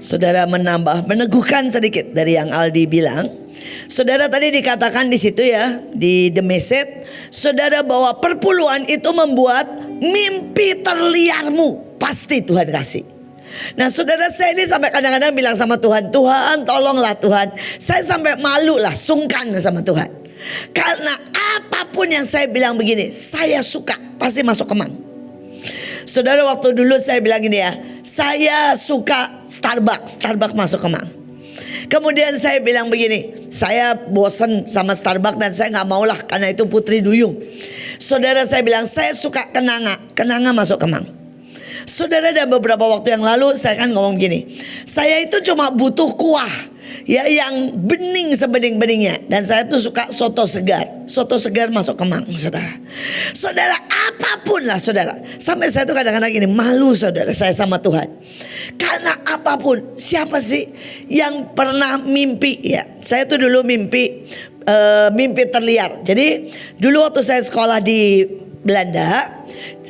Saudara meneguhkan sedikit dari yang Aldi bilang. Saudara tadi dikatakan di situ ya, di The Message, saudara bahwa perpuluhan itu membuat mimpi terliarmu pasti Tuhan kasih. Nah saudara, saya ini sampai kadang-kadang bilang sama Tuhan, Tuhan tolonglah Tuhan, saya sampai malu lah, sungkan sama Tuhan. Karena apapun yang saya bilang begini, saya suka, pasti masuk kemang. Saudara, waktu dulu saya bilang gini ya, saya suka Starbucks masuk kemang. Kemudian saya bilang begini, saya bosan sama Starbucks dan saya gak maulah karena itu putri duyung. Saudara, saya bilang saya suka kenanga masuk kemang. Saudara, ada beberapa waktu yang lalu saya kan ngomong gini, saya itu cuma butuh kuah ya yang bening sebening-beningnya. Dan saya tuh suka soto segar masuk kemang, saudara. Saudara, apapun lah saudara, sampai saya tuh kadang-kadang gini, malu saudara saya sama Tuhan. Karena apapun, siapa sih yang pernah mimpi ya? Saya tuh dulu mimpi terliar. Jadi dulu waktu saya sekolah di Belanda,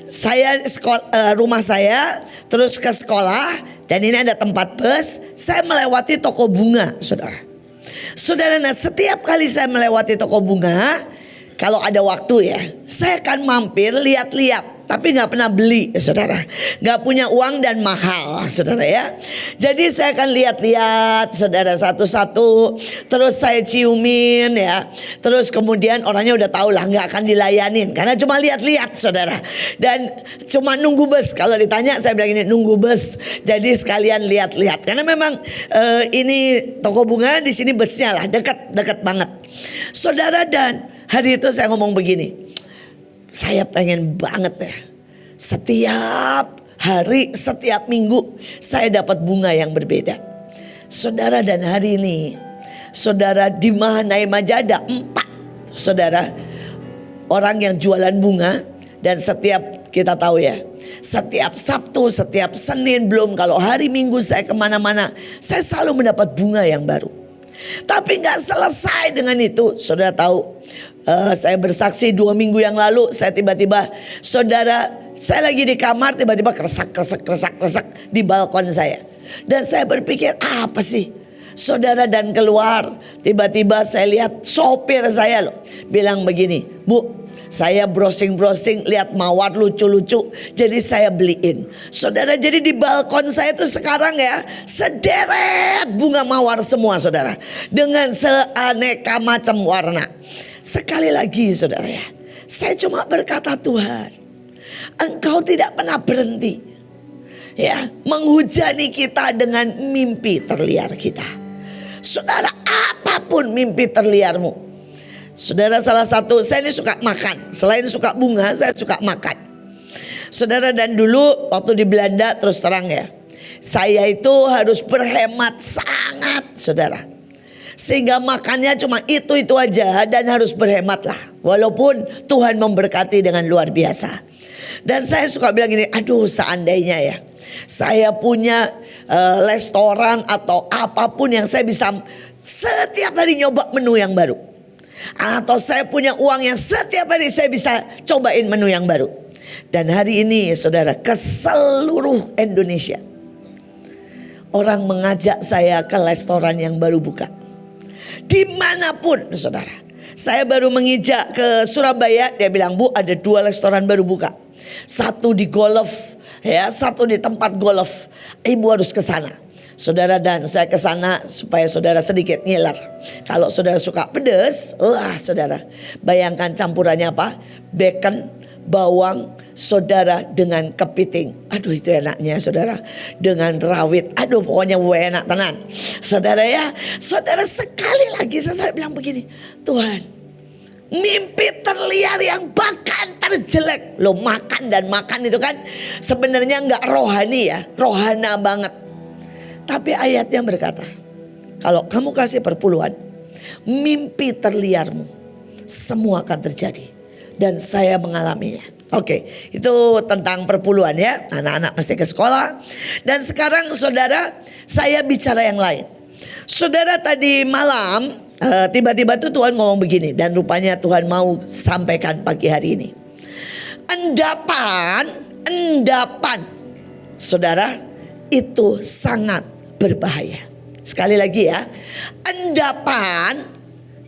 saya rumah saya terus ke sekolah, dan ini ada tempat bus. Saya melewati toko bunga, saudara. Saudara, nah setiap kali saya melewati toko bunga, kalau ada waktu ya, saya akan mampir lihat-lihat, tapi nggak pernah beli, saudara. Nggak punya uang dan mahal, saudara ya. Jadi saya akan lihat-lihat, saudara, satu-satu. Terus saya ciumin ya. Terus kemudian orangnya udah tahu lah, nggak akan dilayanin karena cuma lihat-lihat, saudara. Dan cuma nunggu bus. Kalau ditanya saya bilang ini nunggu bus. Jadi sekalian lihat-lihat. Karena memang ini toko bunga, di sini busnya lah, dekat banget, saudara. Dan hari itu saya ngomong begini, saya pengen banget ya, setiap hari, setiap minggu saya dapat bunga yang berbeda, saudara. Dan hari ini, saudara, di Mahanaim aja ada 4, saudara, orang yang jualan bunga. Dan setiap, kita tahu ya, setiap Sabtu, setiap Senin, belum kalau hari Minggu saya kemana-mana, saya selalu mendapat bunga yang baru. Tapi gak selesai dengan itu, saudara tahu. Saya bersaksi 2 minggu yang lalu, saya tiba-tiba, saudara, saya lagi di kamar, tiba-tiba kresak di balkon saya. Dan saya berpikir, apa sih, saudara? Dan keluar, tiba-tiba saya lihat sopir saya loh, bilang begini, Bu, saya browsing lihat mawar lucu-lucu, jadi saya beliin, saudara. Jadi di balkon saya tuh sekarang ya, sederet bunga mawar semua, saudara, dengan seaneka macam warna. Sekali lagi, saudara ya, saya cuma berkata, Tuhan, Engkau tidak pernah berhenti ya menghujani kita dengan mimpi terliar kita, saudara. Apapun mimpi terliarmu, saudara. Salah satu, saya ini suka makan. Selain suka bunga, saya suka makan, saudara. Dan dulu waktu di Belanda, terus terang ya, saya itu harus berhemat sangat, saudara. Sehingga makannya cuma itu aja, dan harus berhemat lah. Walaupun Tuhan memberkati dengan luar biasa. Dan saya suka bilang gini, aduh seandainya ya, saya punya restoran atau apapun yang saya bisa setiap hari nyoba menu yang baru. Atau saya punya uang yang setiap hari saya bisa cobain menu yang baru. Dan hari ini, saudara, ke seluruh Indonesia, orang mengajak saya ke restoran yang baru buka. Dimanapun, saudara. Saya baru mengijak ke Surabaya, dia bilang, Bu, ada 2 restoran baru buka. Satu di golf ya, satu di tempat golf. Ibu harus ke sana, saudara. Dan saya ke sana supaya saudara sedikit ngiler. Kalau saudara suka pedas, saudara, bayangkan campurannya apa? Bacon, bawang, saudara, dengan kepiting. Aduh itu enaknya, saudara. Dengan rawit, aduh pokoknya enak tenan, saudara ya. Saudara, sekali lagi saya bilang begini, Tuhan, mimpi terliar yang bahkan terjelek. Lo makan dan makan itu kan sebenarnya gak rohani ya, rohana banget. Tapi ayatnya berkata, kalau kamu kasih perpuluhan, mimpi terliarmu semua akan terjadi. Dan saya mengalaminya. Oke, itu tentang perpuluhan ya. Anak-anak masih ke sekolah. Dan sekarang, saudara, saya bicara yang lain. Saudara, tadi malam tiba-tiba tuh Tuhan ngomong begini, dan rupanya Tuhan mau sampaikan pagi hari ini. Endapan, saudara, itu sangat berbahaya. Sekali lagi ya, endapan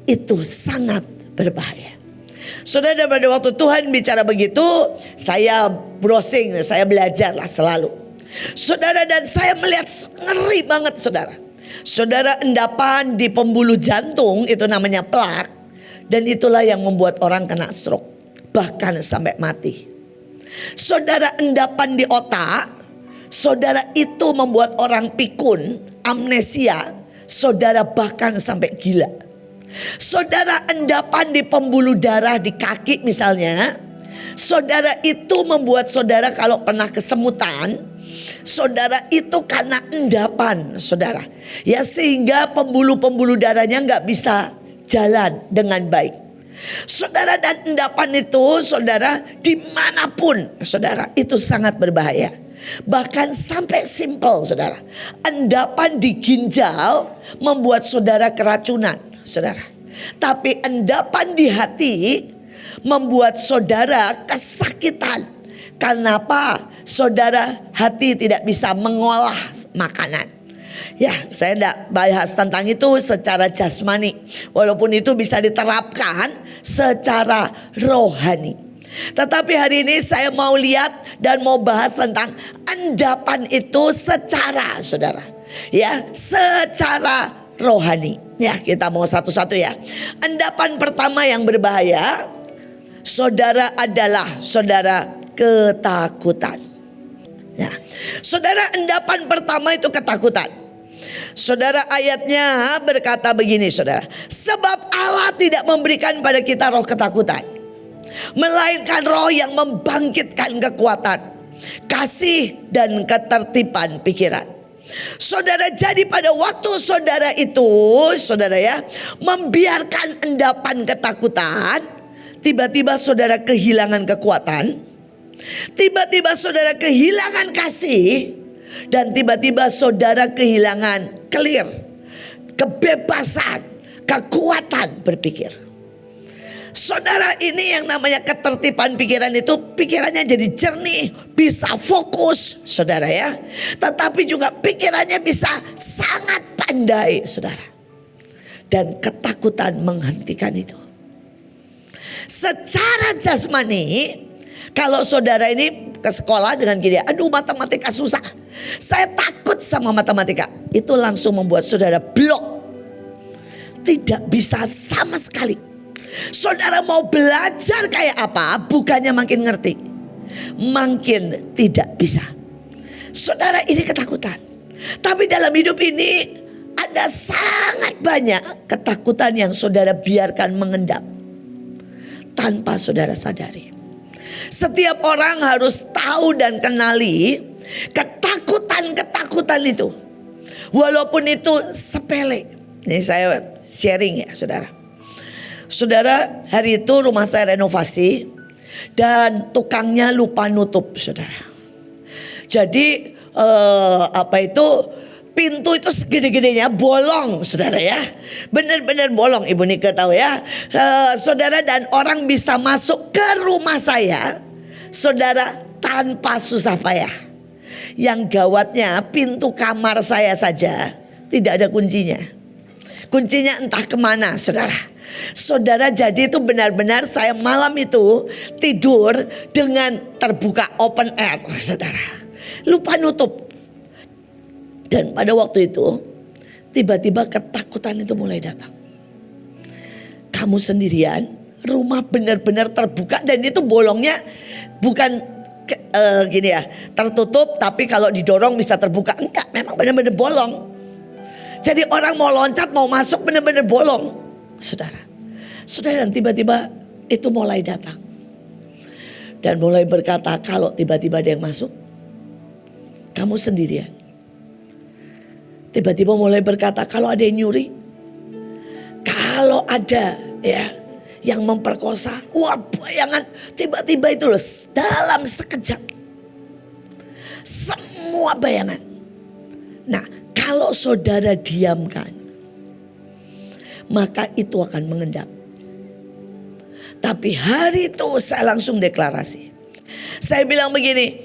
itu sangat berbahaya. Saudara, pada waktu Tuhan bicara begitu, saya browsing, saya belajar lah selalu. Saudara, dan saya melihat ngeri banget saudara. Saudara, endapan di pembuluh jantung itu namanya plak. Dan itulah yang membuat orang kena stroke, bahkan sampai mati. Saudara, endapan di otak, saudara, itu membuat orang pikun, amnesia, saudara, bahkan sampai gila. Saudara, endapan di pembuluh darah di kaki misalnya, saudara, itu membuat saudara kalau pernah kesemutan, saudara, itu karena endapan saudara. Ya, sehingga pembuluh-pembuluh darahnya nggak bisa jalan dengan baik. Saudara, dan endapan itu saudara, dimanapun saudara, itu sangat berbahaya. Bahkan sampai simpel saudara, endapan di ginjal membuat saudara keracunan saudara. Tapi endapan di hati membuat saudara kesakitan. Karena apa? Saudara, hati tidak bisa mengolah makanan. Ya, saya tidak bahas tentang itu secara jasmani, walaupun itu bisa diterapkan secara rohani. Tetapi hari ini saya mau lihat dan mau bahas tentang endapan itu secara saudara, ya, secara rohani. Ya, kita mau satu-satu ya. Endapan pertama yang berbahaya saudara adalah saudara ketakutan. Ya, saudara, endapan pertama itu ketakutan. Saudara, ayatnya berkata begini saudara, sebab Allah tidak memberikan pada kita roh ketakutan, melainkan roh yang membangkitkan kekuatan, kasih dan ketertiban pikiran. Saudara, jadi pada waktu saudara itu saudara ya, membiarkan endapan ketakutan, tiba-tiba saudara kehilangan kekuatan, tiba-tiba saudara kehilangan kasih, dan tiba-tiba saudara kehilangan clear, kebebasan, kekuatan berpikir. Saudara, ini yang namanya ketertiban pikiran itu, pikirannya jadi jernih, bisa fokus saudara ya. Tetapi juga pikirannya bisa sangat pandai saudara. Dan ketakutan menghentikan itu. Secara jasmani, kalau saudara ini ke sekolah dengan gini, aduh matematika susah, saya takut sama matematika, itu langsung membuat saudara blok, tidak bisa sama sekali. Saudara mau belajar kayak apa, bukannya makin ngerti, makin tidak bisa. Saudara, ini ketakutan. Tapi dalam hidup ini ada sangat banyak ketakutan yang saudara biarkan mengendap tanpa saudara sadari. Setiap orang harus tahu dan kenali ketakutan-ketakutan itu. Walaupun itu sepele. Ini saya sharing ya saudara. Saudara, hari itu rumah saya renovasi dan tukangnya lupa nutup saudara. Jadi pintu itu segede-gedenya bolong saudara ya. Benar-benar bolong, Ibu Nika tahu ya. Saudara, dan orang bisa masuk ke rumah saya saudara tanpa susah payah. Yang gawatnya, pintu kamar saya saja tidak ada kuncinya. Kuncinya entah kemana saudara. Saudara, jadi itu benar-benar saya malam itu tidur dengan terbuka open air saudara. Lupa nutup. Dan pada waktu itu tiba-tiba ketakutan itu mulai datang. Kamu sendirian, rumah benar-benar terbuka dan itu bolongnya bukan gini ya, tertutup tapi kalau didorong bisa terbuka. Enggak, memang benar-benar bolong. Jadi orang mau loncat, mau masuk benar-benar bolong. Saudara, dan tiba-tiba itu mulai datang. Dan mulai berkata, kalau tiba-tiba ada yang masuk, kamu sendirian. Tiba-tiba mulai berkata, kalau ada yang nyuri, kalau ada ya yang memperkosa, wah bayangan tiba-tiba itu loh, dalam sekejap. Semua bayangan. Nah, kalau saudara diamkan, maka itu akan mengendap. Tapi hari itu saya langsung deklarasi. Saya bilang begini,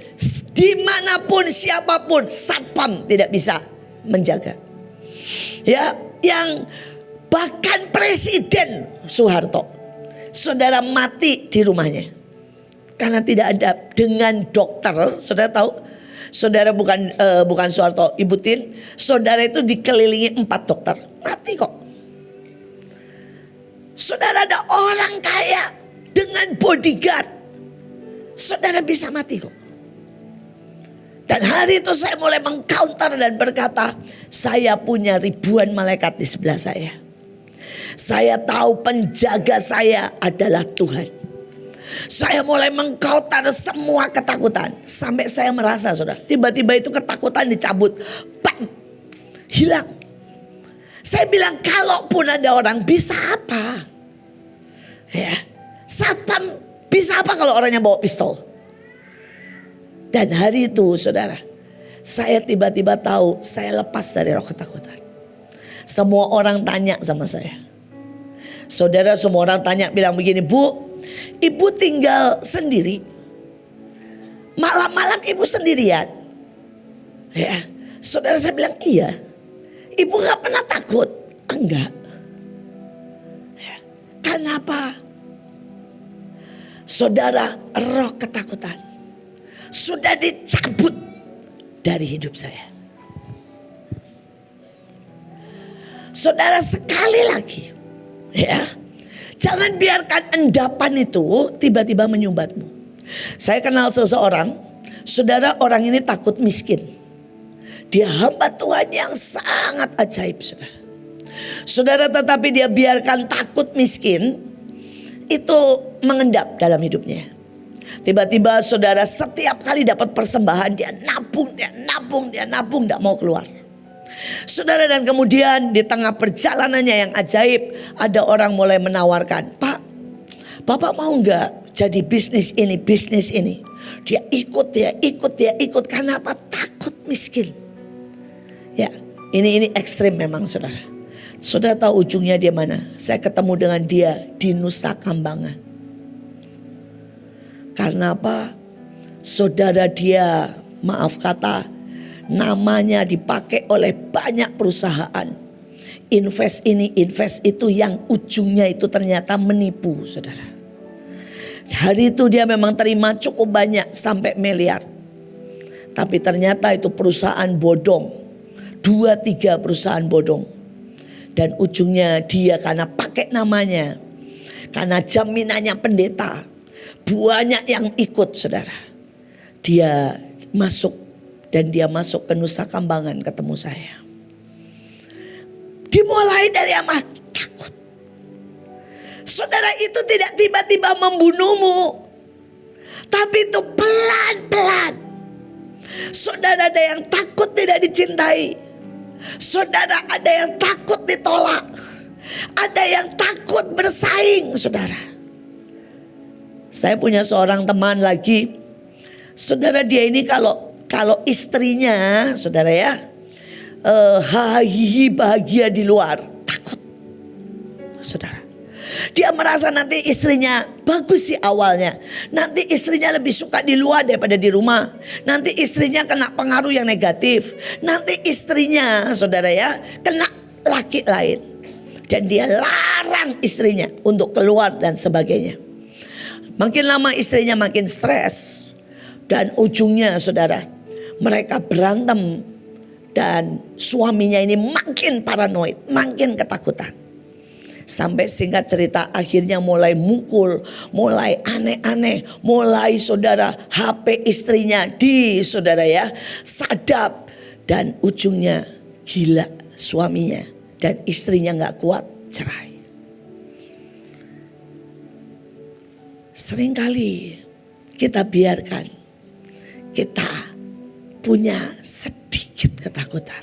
dimanapun siapapun satpam tidak bisa menjaga. Ya, yang bahkan Presiden Soeharto, saudara, mati di rumahnya karena tidak ada dengan dokter. Saudara tahu, saudara bukan Soeharto, Ibu Tin, saudara itu dikelilingi 4 dokter, mati kok. Saudara, ada orang kaya dengan bodyguard, saudara bisa mati kok. Dan hari itu saya mulai mengcounter dan berkata, saya punya ribuan malaikat di sebelah saya. Saya tahu penjaga saya adalah Tuhan. Saya mulai mengcounter semua ketakutan. Sampai saya merasa, saudara, tiba-tiba itu ketakutan dicabut. Bam! Hilang. Saya bilang, kalaupun ada orang, bisa apa? Ya, satpam bisa apa kalau orangnya bawa pistol? Dan hari itu, saudara, saya tiba-tiba tahu saya lepas dari roh ketakutan. Semua orang tanya sama saya. Saudara, semua orang tanya, bilang begini, Bu, Ibu tinggal sendiri? Malam-malam Ibu sendirian? Ya, saudara, saya bilang iya. Ibu gak pernah takut? Enggak. Ya, kenapa? Saudara, roh ketakutan sudah dicabut dari hidup saya. Saudara, sekali lagi, ya, jangan biarkan endapan itu tiba-tiba menyumbatmu. Saya kenal seseorang, saudara, orang ini takut miskin. Dia hamba Tuhan yang sangat ajaib, saudara. Saudara, tetapi dia biarkan takut miskin itu mengendap dalam hidupnya. Tiba-tiba, saudara, setiap kali dapat persembahan dia nabung, tidak mau keluar. Saudara, dan kemudian di tengah perjalanannya yang ajaib, ada orang mulai menawarkan, Pak, Bapak mau nggak jadi bisnis ini? Dia ikut. Karena apa? Takut miskin. Ya, ini ekstrim memang, saudara. Saudara tahu ujungnya dia mana? Saya ketemu dengan dia di Nusa Kambangan. Karena apa? Saudara, dia, maaf kata, namanya dipakai oleh banyak perusahaan. Invest ini, invest itu, yang ujungnya itu ternyata menipu, saudara. Hari itu dia memang terima cukup banyak sampai miliar. Tapi ternyata itu perusahaan bodong. 2-3 perusahaan bodong. Dan ujungnya dia karena pakai namanya, karena jaminannya pendeta, banyak yang ikut, saudara. Dia masuk ke Nusa Kambangan ketemu saya. Dimulai dari apa? Takut. Saudara, itu tidak tiba-tiba membunuhmu, tapi itu pelan-pelan. Saudara, ada yang takut tidak dicintai. Saudara, ada yang takut ditolak. Ada yang takut bersaing, saudara. Saya punya seorang teman lagi, saudara, dia ini kalau istrinya, saudara ya, bahagia di luar, takut, saudara. Dia merasa nanti istrinya bagus sih awalnya, nanti istrinya lebih suka di luar daripada di rumah, nanti istrinya kena pengaruh yang negatif, nanti istrinya, saudara ya, kena laki lain, dan dia larang istrinya untuk keluar dan sebagainya. Makin lama istrinya makin stres. Dan ujungnya, saudara, mereka berantem. Dan suaminya ini makin paranoid, makin ketakutan. Sampai singkat cerita akhirnya mulai mukul, mulai aneh-aneh. Mulai, saudara, HP istrinya saudara ya, sadap. Dan ujungnya gila suaminya. Dan istrinya gak kuat, cerai. Seringkali kita biarkan kita punya sedikit ketakutan.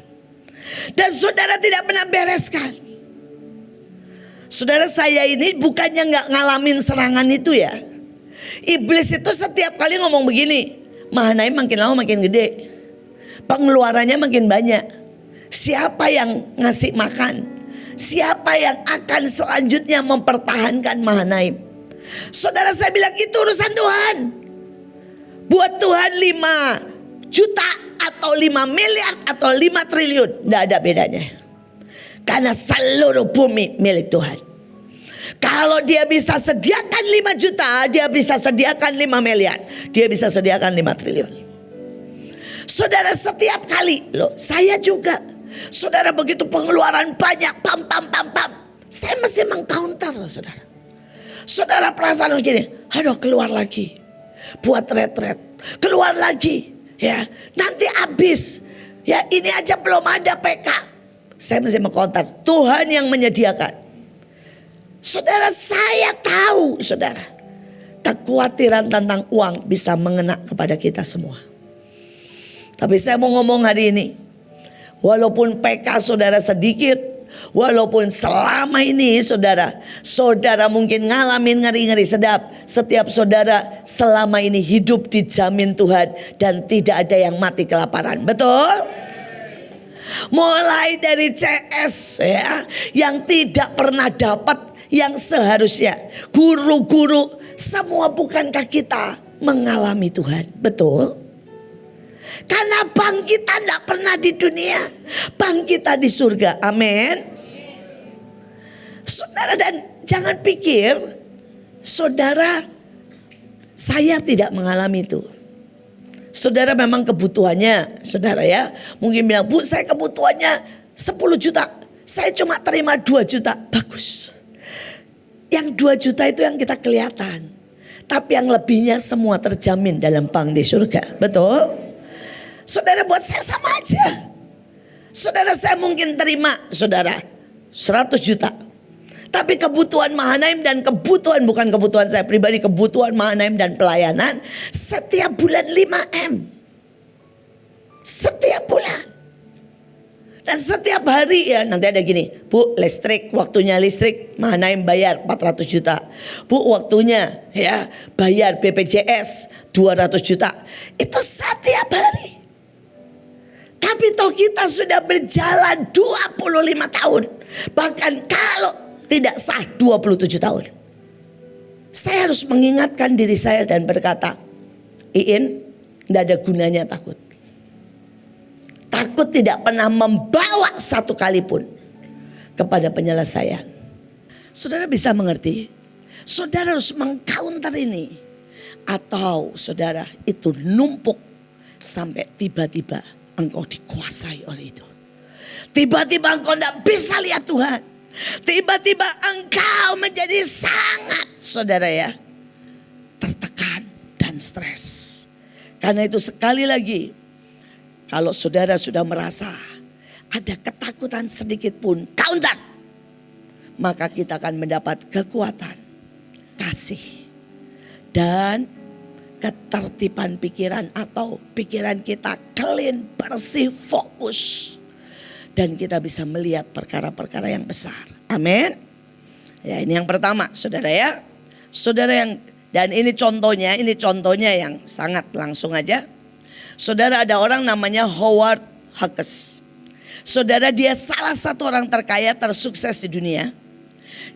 Dan saudara tidak pernah bereskan. Saudara, saya ini bukannya gak ngalamin serangan itu ya. Iblis itu setiap kali ngomong begini, Mahanaim makin lama makin gede, pengeluarannya makin banyak. Siapa yang ngasih makan? Siapa yang akan selanjutnya mempertahankan Mahanaim? Saudara, saya bilang itu urusan Tuhan. Buat Tuhan 5 juta atau 5 miliar atau 5 triliun, tidak ada bedanya. Karena seluruh bumi milik Tuhan. Kalau dia bisa sediakan 5 juta, dia bisa sediakan 5 miliar, dia bisa sediakan 5 triliun. Saudara, setiap kali, loh saya juga, saudara, begitu pengeluaran banyak, pam, saya mesti mengcounter, saudara. Saudara perasaan gini, aduh keluar lagi, buat retret, keluar lagi, ya nanti habis, ya ini aja belum ada PK. Saya mesti mengcounter, Tuhan yang menyediakan. Saudara, saya tahu, saudara, kekhawatiran tentang uang bisa mengena kepada kita semua. Tapi saya mau ngomong hari ini, walaupun PK saudara sedikit, walaupun selama ini saudara mungkin ngalamin ngeri-ngeri sedap, setiap saudara selama ini hidup dijamin Tuhan dan tidak ada yang mati kelaparan. Betul? Mulai dari CS ya, yang tidak pernah dapat yang seharusnya, guru-guru semua, bukankah kita mengalami Tuhan? Betul? Karena bank kita tidak pernah di dunia, bank kita di surga. Amin. Saudara, dan jangan pikir saudara saya tidak mengalami itu. Saudara memang kebutuhannya, saudara ya, mungkin bilang, Bu saya kebutuhannya 10 juta, saya cuma terima 2 juta. Bagus. Yang 2 juta itu yang kita kelihatan, tapi yang lebihnya semua terjamin dalam bank di surga. Betul? Saudara, buat saya sama aja. Saudara, saya mungkin terima saudara 100 juta. Tapi kebutuhan Mahanaim dan kebutuhan, bukan kebutuhan saya pribadi, kebutuhan Mahanaim dan pelayanan setiap bulan 5M. Setiap bulan. Dan setiap hari ya nanti ada gini, Bu listrik, waktunya listrik Mahanaim bayar 400 juta. Bu waktunya ya bayar BPJS 200 juta. Itu setiap hari. Tapi toh kita sudah berjalan 25 tahun. Bahkan kalau tidak sah 27 tahun. Saya harus mengingatkan diri saya dan berkata, Iin, tidak ada gunanya takut. Takut tidak pernah membawa satu kali pun kepada penyelesaian. Saudara bisa mengerti? Saudara harus mengcounter ini. Atau saudara itu numpuk sampai tiba-tiba engkau dikuasai oleh itu. Tiba-tiba engkau tidak bisa lihat Tuhan. Tiba-tiba engkau menjadi sangat, saudara ya, tertekan dan stres. Karena itu sekali lagi, kalau saudara sudah merasa ada ketakutan sedikit pun, counter. Maka kita akan mendapat kekuatan, kasih, dan ketertiban pikiran, atau pikiran kita clean, bersih, fokus. Dan kita bisa melihat perkara-perkara yang besar. Amin. Ya, ini yang pertama, saudara ya. Saudara yang, dan ini contohnya yang sangat langsung aja. Saudara, ada orang namanya Howard Hughes. Saudara, dia salah satu orang terkaya tersukses di dunia.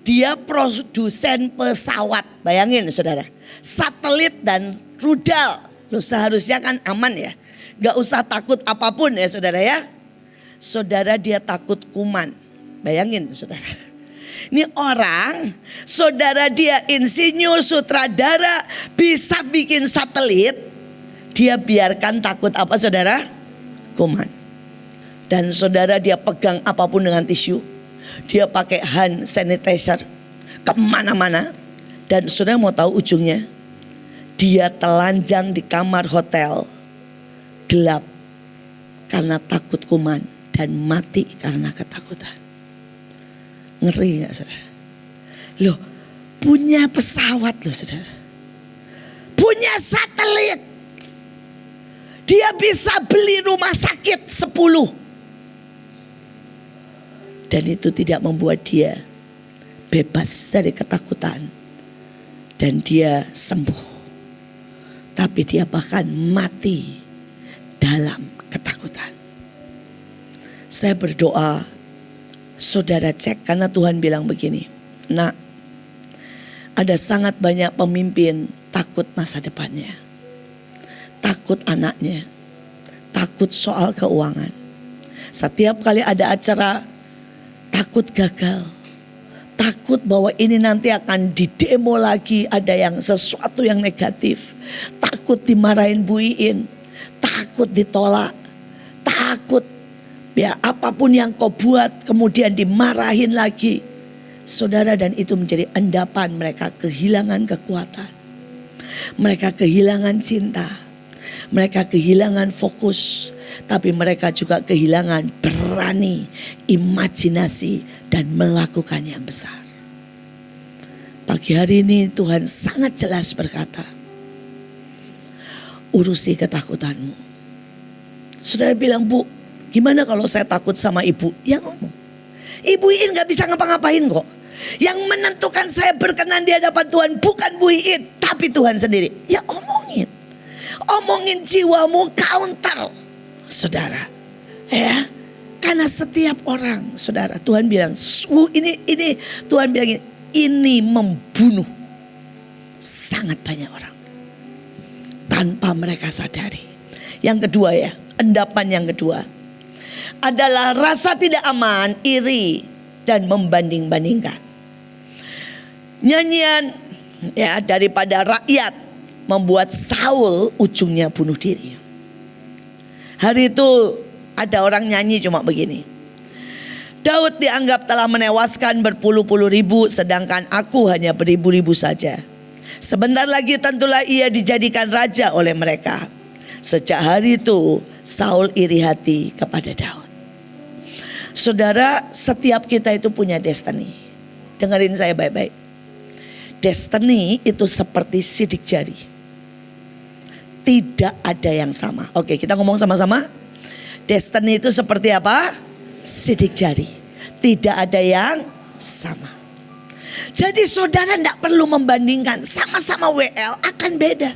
Dia produsen pesawat, bayangin saudara. Satelit dan rudal. Loh, seharusnya kan aman ya. Gak usah takut apapun ya saudara ya. Saudara, dia takut kuman. Bayangin saudara. Ini orang, saudara, dia insinyur, sutradara, bisa bikin satelit. Dia biarkan takut apa saudara? Kuman. Dan saudara, dia pegang apapun dengan tisu. Dia pakai hand sanitizer kemana-mana. Dan saudara mau tahu ujungnya? Dia telanjang di kamar hotel gelap karena takut kuman. Dan mati karena ketakutan. Ngeri gak saudara? Loh, punya pesawat loh saudara. Punya satelit. Dia bisa beli rumah sakit 10. Dan itu tidak membuat dia bebas dari ketakutan. Dan dia sembuh. Tapi dia bahkan mati dalam ketakutan. Saya berdoa, saudara cek, karena Tuhan bilang begini, Nak, ada sangat banyak pemimpin takut masa depannya, takut anaknya, takut takut soal keuangan. Setiap kali ada acara, takut gagal. Takut bahwa ini nanti akan didemo lagi, ada yang sesuatu yang negatif. Takut dimarahin Bu Iin, takut ditolak, takut ya apapun yang kau buat kemudian dimarahin lagi. Saudara, dan itu menjadi endapan mereka kehilangan kekuatan. Mereka kehilangan cinta. Mereka kehilangan fokus. Tapi mereka juga kehilangan berani, imajinasi, dan melakukan yang besar. Pagi hari ini Tuhan sangat jelas berkata, urusi ketakutanmu. Saudara bilang, Bu, gimana kalau saya takut sama ibu? Ya ngomong. Ibu Iin gak bisa ngapa-ngapain kok. Yang menentukan saya berkenan di hadapan Tuhan bukan Bu Iin, tapi Tuhan sendiri. Ya omongin. Omongin jiwamu, counter. Saudara, ya, karena setiap orang, saudara, Tuhan bilang, ini Tuhan bilang ini membunuh sangat banyak orang tanpa mereka sadari. Yang kedua ya, endapan yang kedua adalah rasa tidak aman, iri, dan membanding-bandingkan. Nyanyian ya daripada rakyat membuat Saul ujungnya bunuh diri. Hari itu ada orang nyanyi cuma begini. Daud dianggap telah menewaskan berpuluh-puluh ribu, sedangkan aku hanya beribu-ribu saja. Sebentar lagi tentulah ia dijadikan raja oleh mereka. Sejak hari itu Saul iri hati kepada Daud. Saudara, setiap kita itu punya destiny. Dengerin saya baik-baik. Destiny itu seperti sidik jari. Tidak ada yang sama. Oke, kita ngomong sama-sama. Destiny itu seperti apa? Sidik jari. Tidak ada yang sama. Jadi saudara tidak perlu membandingkan. Sama-sama WL akan beda.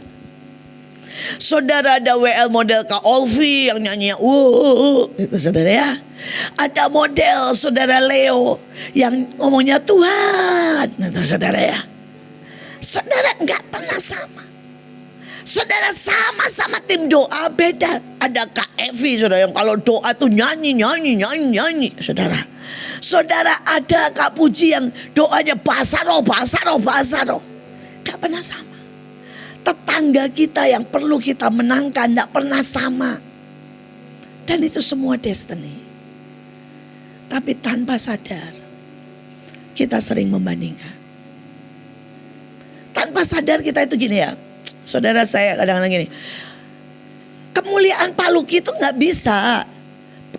Saudara ada WL model Kak Olvi yang nyanyi itu saudara ya. Ada model saudara Leo yang ngomongnya Tuhan, itu saudara ya. Saudara nggak pernah sama. Saudara sama-sama tim doa beda. Ada Kak Evi saudara yang kalau doa tuh nyanyi. Saudara. Saudara ada Kak Puji yang doanya bahasa roh. Gak pernah sama. Tetangga kita yang perlu kita menangkan gak pernah sama. Dan itu semua destiny. Tapi tanpa sadar kita sering membandingkan. Tanpa sadar kita itu gini ya. Saudara, saya kadang-kadang gini, kemuliaan Pak Luki itu gak bisa.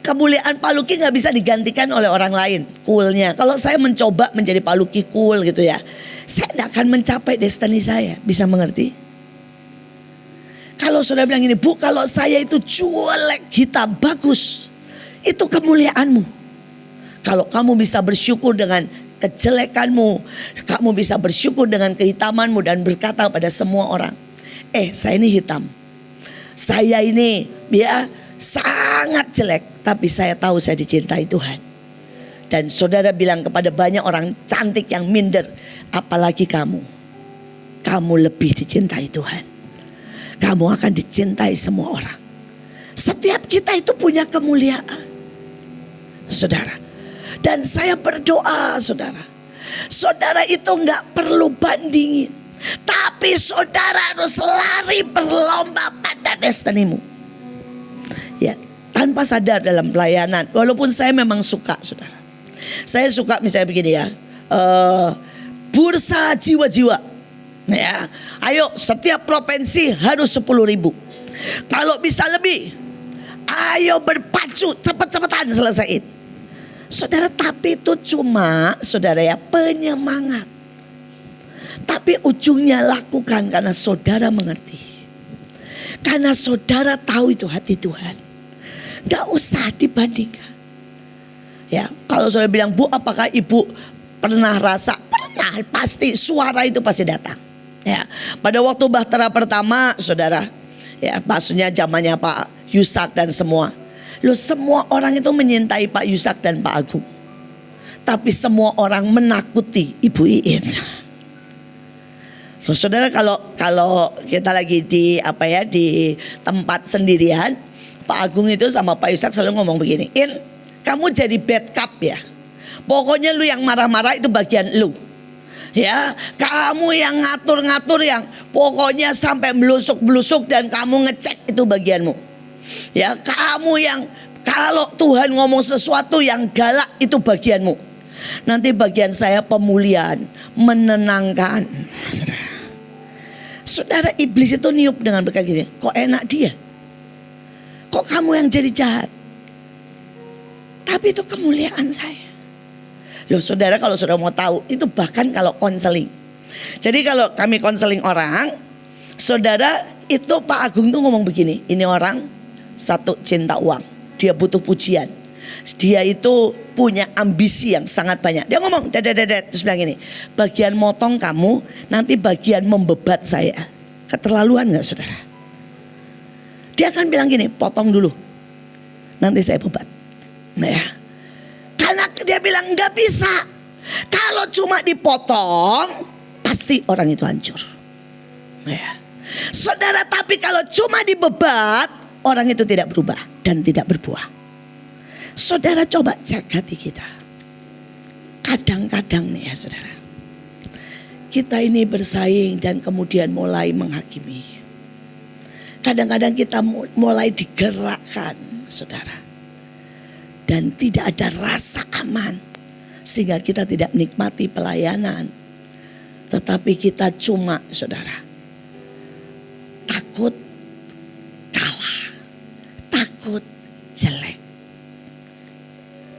Kemuliaan Pak Luki gak bisa digantikan oleh orang lain. Coolnya. Kalau saya mencoba menjadi Pak Luki cool gitu ya, saya gak akan mencapai destiny saya. Bisa mengerti? Kalau saudara bilang gini, Bu, kalau saya itu jelek, hitam, bagus, itu kemuliaanmu. Kalau kamu bisa bersyukur dengan kejelekanmu, kamu bisa bersyukur dengan kehitamanmu dan berkata pada semua orang, saya ini hitam, saya ini ya sangat jelek, tapi saya tahu saya dicintai Tuhan. Dan saudara bilang kepada banyak orang cantik yang minder, apalagi kamu lebih dicintai Tuhan. Kamu akan dicintai semua orang. Setiap kita itu punya kemuliaan, saudara. Dan saya berdoa, saudara. Saudara itu gak perlu bandingin. Tapi saudara harus lari berlomba pada destinimu. Ya, tanpa sadar dalam pelayanan. Walaupun saya memang suka, saudara. Saya suka misalnya begini ya. Bursa jiwa-jiwa. Ya, ayo setiap provinsi harus 10.000. Kalau bisa lebih, ayo berpacu cepet-cepetan selesaiin. Saudara, tapi itu cuma saudara ya penyemangat. Tapi ujungnya lakukan karena saudara mengerti. Karena saudara tahu itu hati Tuhan. Gak usah dibandingkan. Ya, kalau saudara bilang, Bu, apakah ibu pernah rasa? Pernah, pasti suara itu pasti datang. Ya, pada waktu Bahtera pertama, saudara, ya maksudnya zamannya Pak Yusak dan semua. Loh, semua orang itu menyintai Pak Yusak dan Pak Agung. Tapi semua orang menakuti Ibu Iin. Loh, saudara, kalau kita lagi di di tempat sendirian, Pak Agung itu sama Pak Ishak selalu ngomong begini, In, kamu jadi bad cop ya. Pokoknya lu yang marah-marah itu bagian lu. Ya, kamu yang ngatur-ngatur, yang pokoknya sampai belusuk-belusuk dan kamu ngecek itu bagianmu. Ya, kamu yang kalau Tuhan ngomong sesuatu yang galak itu bagianmu. Nanti bagian saya pemulihan, menenangkan. Saudara, iblis itu niup dengan berkata gini, kok enak dia? Kok kamu yang jadi jahat? Tapi itu kemuliaan saya. Loh saudara, kalau saudara mau tahu, itu bahkan kalau konseling. Jadi kalau kami konseling orang, saudara, itu Pak Agung tuh ngomong begini, ini orang satu cinta uang, dia butuh pujian. Dia itu punya ambisi yang sangat banyak. Dia ngomong, terus bilang gini, bagian motong kamu, nanti bagian membebat saya. Keterlaluan gak saudara? Dia akan bilang gini, potong dulu, nanti saya bebat. Nah ya, karena dia bilang gak bisa. Kalau cuma dipotong, pasti orang itu hancur. Nah ya, saudara, tapi kalau cuma dibebat, orang itu tidak berubah dan tidak berbuah. Saudara, coba cek hati kita. Kadang-kadang nih ya saudara, kita ini bersaing dan kemudian mulai menghakimi. Kadang-kadang kita mulai digerakkan saudara, dan tidak ada rasa aman, sehingga kita tidak nikmati pelayanan. Tetapi kita cuma saudara takut kalah, takut jelek.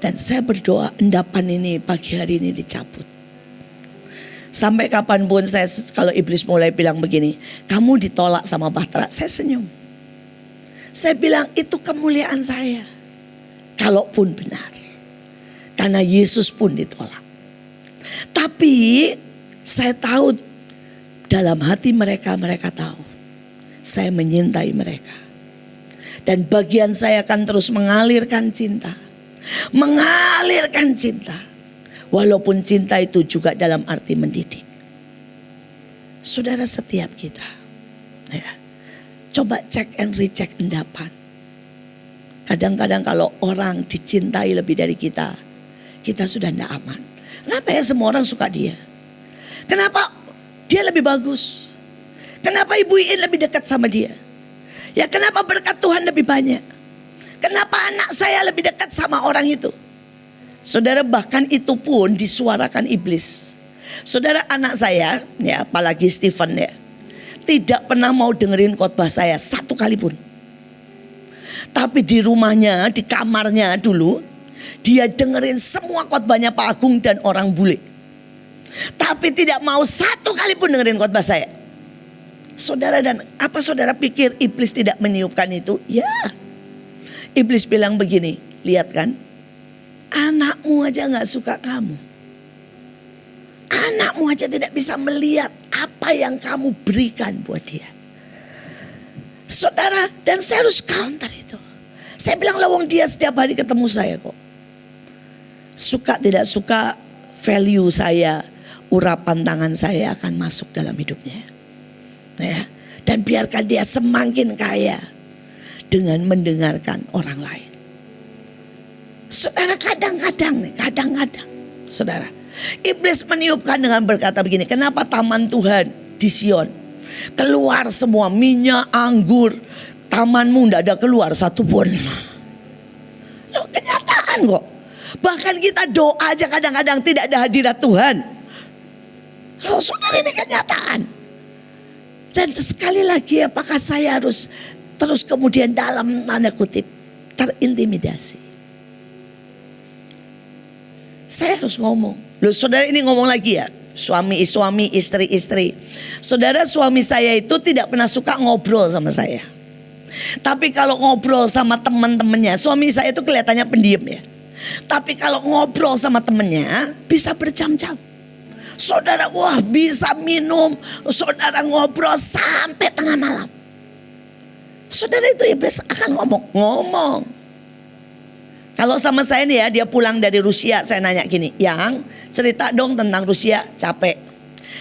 Dan saya berdoa endapan ini pagi hari ini dicabut. Sampai kapanpun saya, kalau iblis mulai bilang begini, kamu ditolak sama Bahtera, saya senyum. Saya bilang itu kemuliaan saya. Kalaupun benar. Karena Yesus pun ditolak. Tapi saya tahu dalam hati mereka, mereka tahu saya menyintai mereka. Dan bagian saya akan terus mengalirkan cinta. Mengalirkan cinta. Walaupun cinta itu juga dalam arti mendidik. Saudara, setiap kita ya, coba cek and recheck endapan. Kadang-kadang kalau orang dicintai lebih dari kita, kita sudah tidak aman. Kenapa ya semua orang suka dia? Kenapa dia lebih bagus? Kenapa Ibu Iin lebih dekat sama dia? Ya kenapa berkat Tuhan lebih banyak? Kenapa anak saya lebih dekat sama orang itu? Saudara, bahkan itu pun disuarakan iblis. Saudara, anak saya, ya apalagi Stephen ya, tidak pernah mau dengerin khotbah saya satu kali pun. Tapi di rumahnya, di kamarnya dulu, dia dengerin semua khotbahnya Pak Agung dan orang bule. Tapi tidak mau satu kali pun dengerin khotbah saya. Saudara, dan apa saudara pikir iblis tidak meniupkan itu? Ya. Iblis bilang begini, lihat kan, anakmu aja gak suka kamu. Anakmu aja tidak bisa melihat apa yang kamu berikan buat dia. Saudara, dan saya harus counter itu. Saya bilang, lawang dia setiap hari ketemu saya kok. Suka tidak suka, value saya, urapan tangan saya akan masuk dalam hidupnya. Ya, dan biarkan dia semakin kaya dengan mendengarkan orang lain. Saudara, kadang-kadang, saudara, iblis meniupkan dengan berkata begini, kenapa taman Tuhan di Sion keluar semua minyak, anggur, tamanmu tidak ada keluar satu pun. Loh, kenyataan kok. Bahkan kita doa aja kadang-kadang tidak ada hadirat Tuhan. Loh saudara, ini kenyataan. Dan sekali lagi, apakah saya harus terus kemudian dalam tanda kutip terintimidasi? Saya harus ngomong. Loh saudara, ini ngomong lagi ya, suami, istri. Saudara, suami saya itu tidak pernah suka ngobrol sama saya. Tapi kalau ngobrol sama teman-temannya, suami saya itu kelihatannya pendiam ya. Tapi kalau ngobrol sama temannya bisa berjam-jam. Saudara, wah bisa minum, saudara ngobrol sampai tengah malam. Saudara, itu iblis akan ngomong. Kalau sama saya nih ya, dia pulang dari Rusia, saya nanya gini, yang cerita dong tentang Rusia, capek.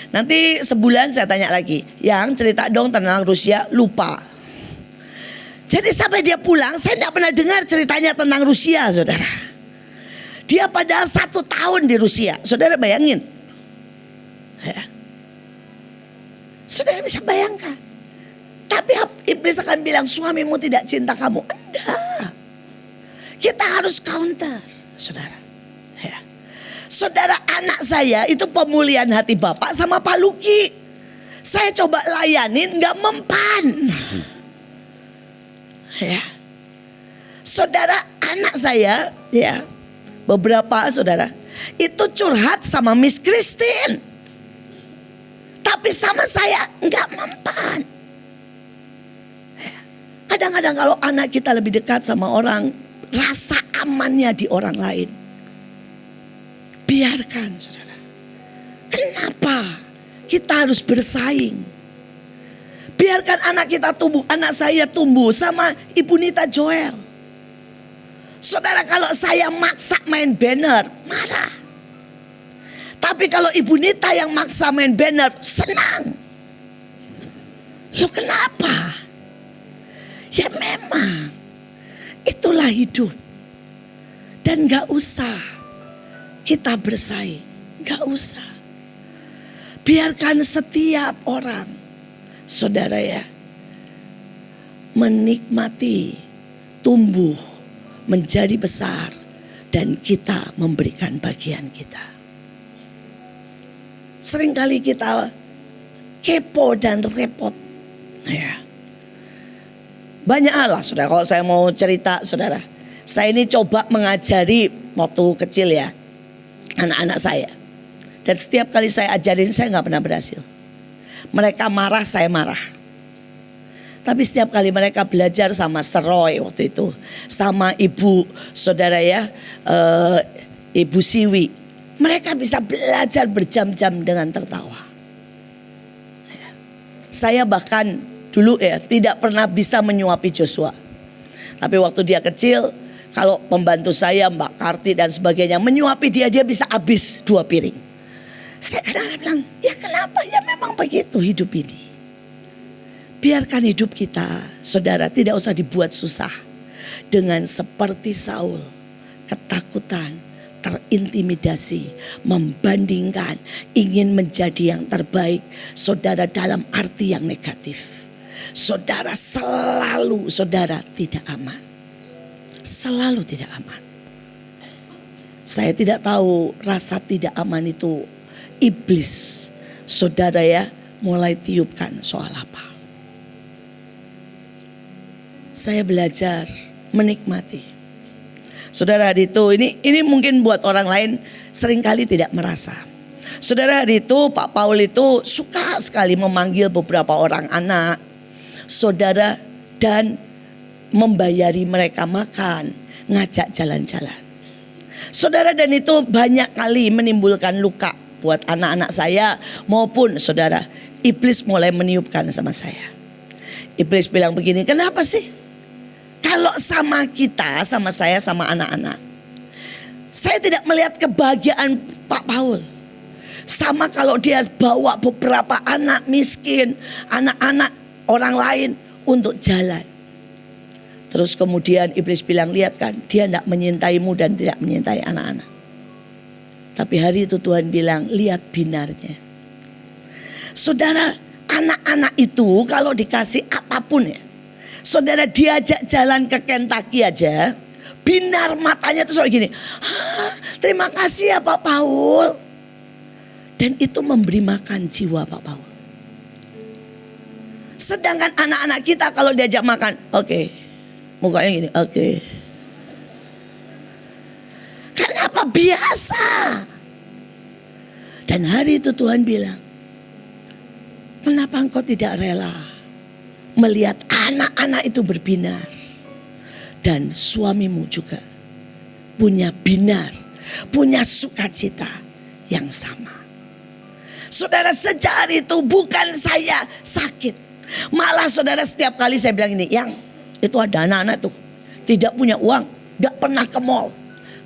Nanti sebulan saya tanya lagi, yang cerita dong tentang Rusia, lupa. Jadi sampai dia pulang, saya tidak pernah dengar ceritanya tentang Rusia, saudara. Dia pada 1 tahun di Rusia, saudara bayangin. Ya. Saudara bisa bayangkan. Tapi iblis akan bilang suamimu tidak cinta kamu. Enggak. Kita harus counter, saudara. Ya. Saudara, anak saya itu pemulihan hati Bapak sama Pak Luki. Saya coba layanin gak mempan. Ya. Saudara, anak saya ya, beberapa saudara itu curhat sama Miss Christine. Tapi sama saya gak mempan. Kadang-kadang kalau anak kita lebih dekat sama orang, rasa amannya di orang lain. Biarkan, saudara. Kenapa kita harus bersaing? Biarkan anak kita tumbuh. Anak saya tumbuh sama Ibu Nita Joel. Saudara, kalau saya maksa main banner, marah. Tapi kalau Ibu Nita yang maksa main banner, senang. Loh, kenapa? Ya memang itulah hidup. Dan gak usah kita bersaing. Gak usah. Biarkan setiap orang, saudara ya, menikmati, tumbuh, menjadi besar. Dan kita memberikan bagian kita. Seringkali kita kepo dan repot. Ya. Banyak hal lah, saudara. Kalau saya mau cerita, saudara, saya ini coba mengajari waktu kecil ya, anak-anak saya. Dan setiap kali saya ajarin, saya gak pernah berhasil. Mereka marah, saya marah. Tapi setiap kali mereka belajar sama Seroy waktu itu, sama ibu, saudara ya, Ibu Siwi, mereka bisa belajar berjam-jam dengan tertawa. Saya bahkan dulu ya tidak pernah bisa menyuapi Joshua. Tapi waktu dia kecil, kalau pembantu saya Mbak Karti dan sebagainya menyuapi dia bisa habis 2 piring. Saya kadang-kadang bilang, ya kenapa? Ya memang begitu hidup ini. Biarkan hidup kita, saudara, tidak usah dibuat susah. Dengan seperti Saul, ketakutan, terintimidasi, membandingkan, ingin menjadi yang terbaik. Saudara, dalam arti yang negatif. Saudara selalu, saudara tidak aman. Selalu tidak aman. Saya tidak tahu rasa tidak aman itu iblis, saudara ya, mulai tiupkan soal apa. Saya belajar menikmati. Saudara, hari itu ini mungkin buat orang lain seringkali tidak merasa. Saudara, hari itu Pak Paul itu suka sekali memanggil beberapa orang anak, saudara, dan membayari mereka makan, ngajak jalan-jalan. Saudara, dan itu banyak kali menimbulkan luka buat anak-anak saya maupun saudara. Iblis mulai meniupkan sama saya. Iblis bilang begini, kenapa sih? Kalau sama kita, sama saya, sama anak-anak, saya tidak melihat kebahagiaan Pak Paul. Sama kalau dia bawa beberapa anak miskin, anak-anak orang lain untuk jalan. Terus kemudian iblis bilang, lihat kan, dia tidak menyintaimu dan tidak menyintai anak-anak. Tapi hari itu Tuhan bilang, lihat binarnya. Saudara, anak-anak itu kalau dikasih apapun ya, saudara, diajak jalan ke Kentucky aja, binar matanya tuh kayak gini. Terima kasih ya Pak Paul. Dan itu memberi makan jiwa Pak Paul. Sedangkan anak-anak kita kalau diajak makan, oke. Mukanya gini, oke. Kenapa? Biasa. Dan hari itu Tuhan bilang, kenapa engkau tidak rela melihat anak-anak itu berbinar. Dan suamimu juga punya binar, punya sukacita yang sama. Saudara, sejak hari itu bukan saya sakit. Malah saudara, setiap kali saya bilang ini, yang itu ada anak-anak tuh tidak punya uang, gak pernah ke mall.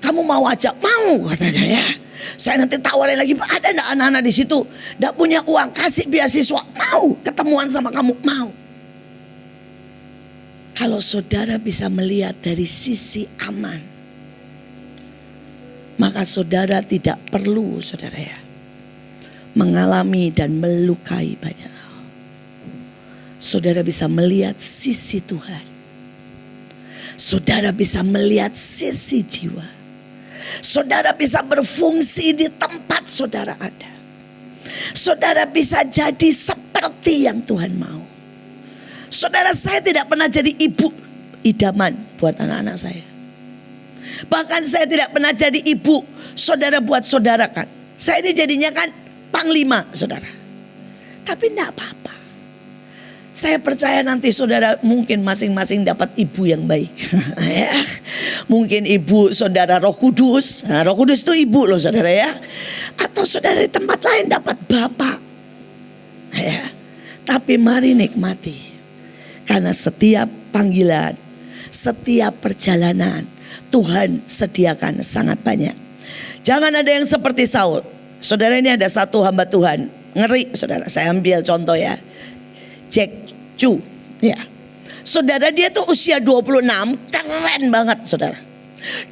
Kamu mau ajak? Mau katanya ya. Saya nanti tawarin lagi, ada enggak anak-anak di situ gak punya uang, kasih beasiswa, mau ketemuan sama kamu, mau. Kalau saudara bisa melihat dari sisi aman, maka saudara tidak perlu, saudara ya, mengalami dan melukai banyak hal. Saudara bisa melihat sisi Tuhan. Saudara bisa melihat sisi jiwa. Saudara bisa berfungsi di tempat saudara ada. Saudara bisa jadi seperti yang Tuhan mau. Saudara, saya tidak pernah jadi ibu idaman buat anak-anak saya. Bahkan saya tidak pernah jadi ibu saudara buat saudara kan. Saya ini jadinya kan panglima saudara. Tapi enggak apa-apa. Saya percaya nanti saudara mungkin masing-masing dapat ibu yang baik. Mungkin ibu saudara Roh Kudus. Nah, Roh Kudus itu ibu loh saudara ya. Atau saudara di tempat lain dapat bapak. Ya. Tapi mari nikmati. Karena setiap panggilan, setiap perjalanan Tuhan sediakan sangat banyak. Jangan ada yang seperti Saul. Saudara, ini ada satu hamba Tuhan. Ngeri saudara, saya ambil contoh ya. Jack Chu, ya. Saudara, dia tuh usia 26, keren banget saudara.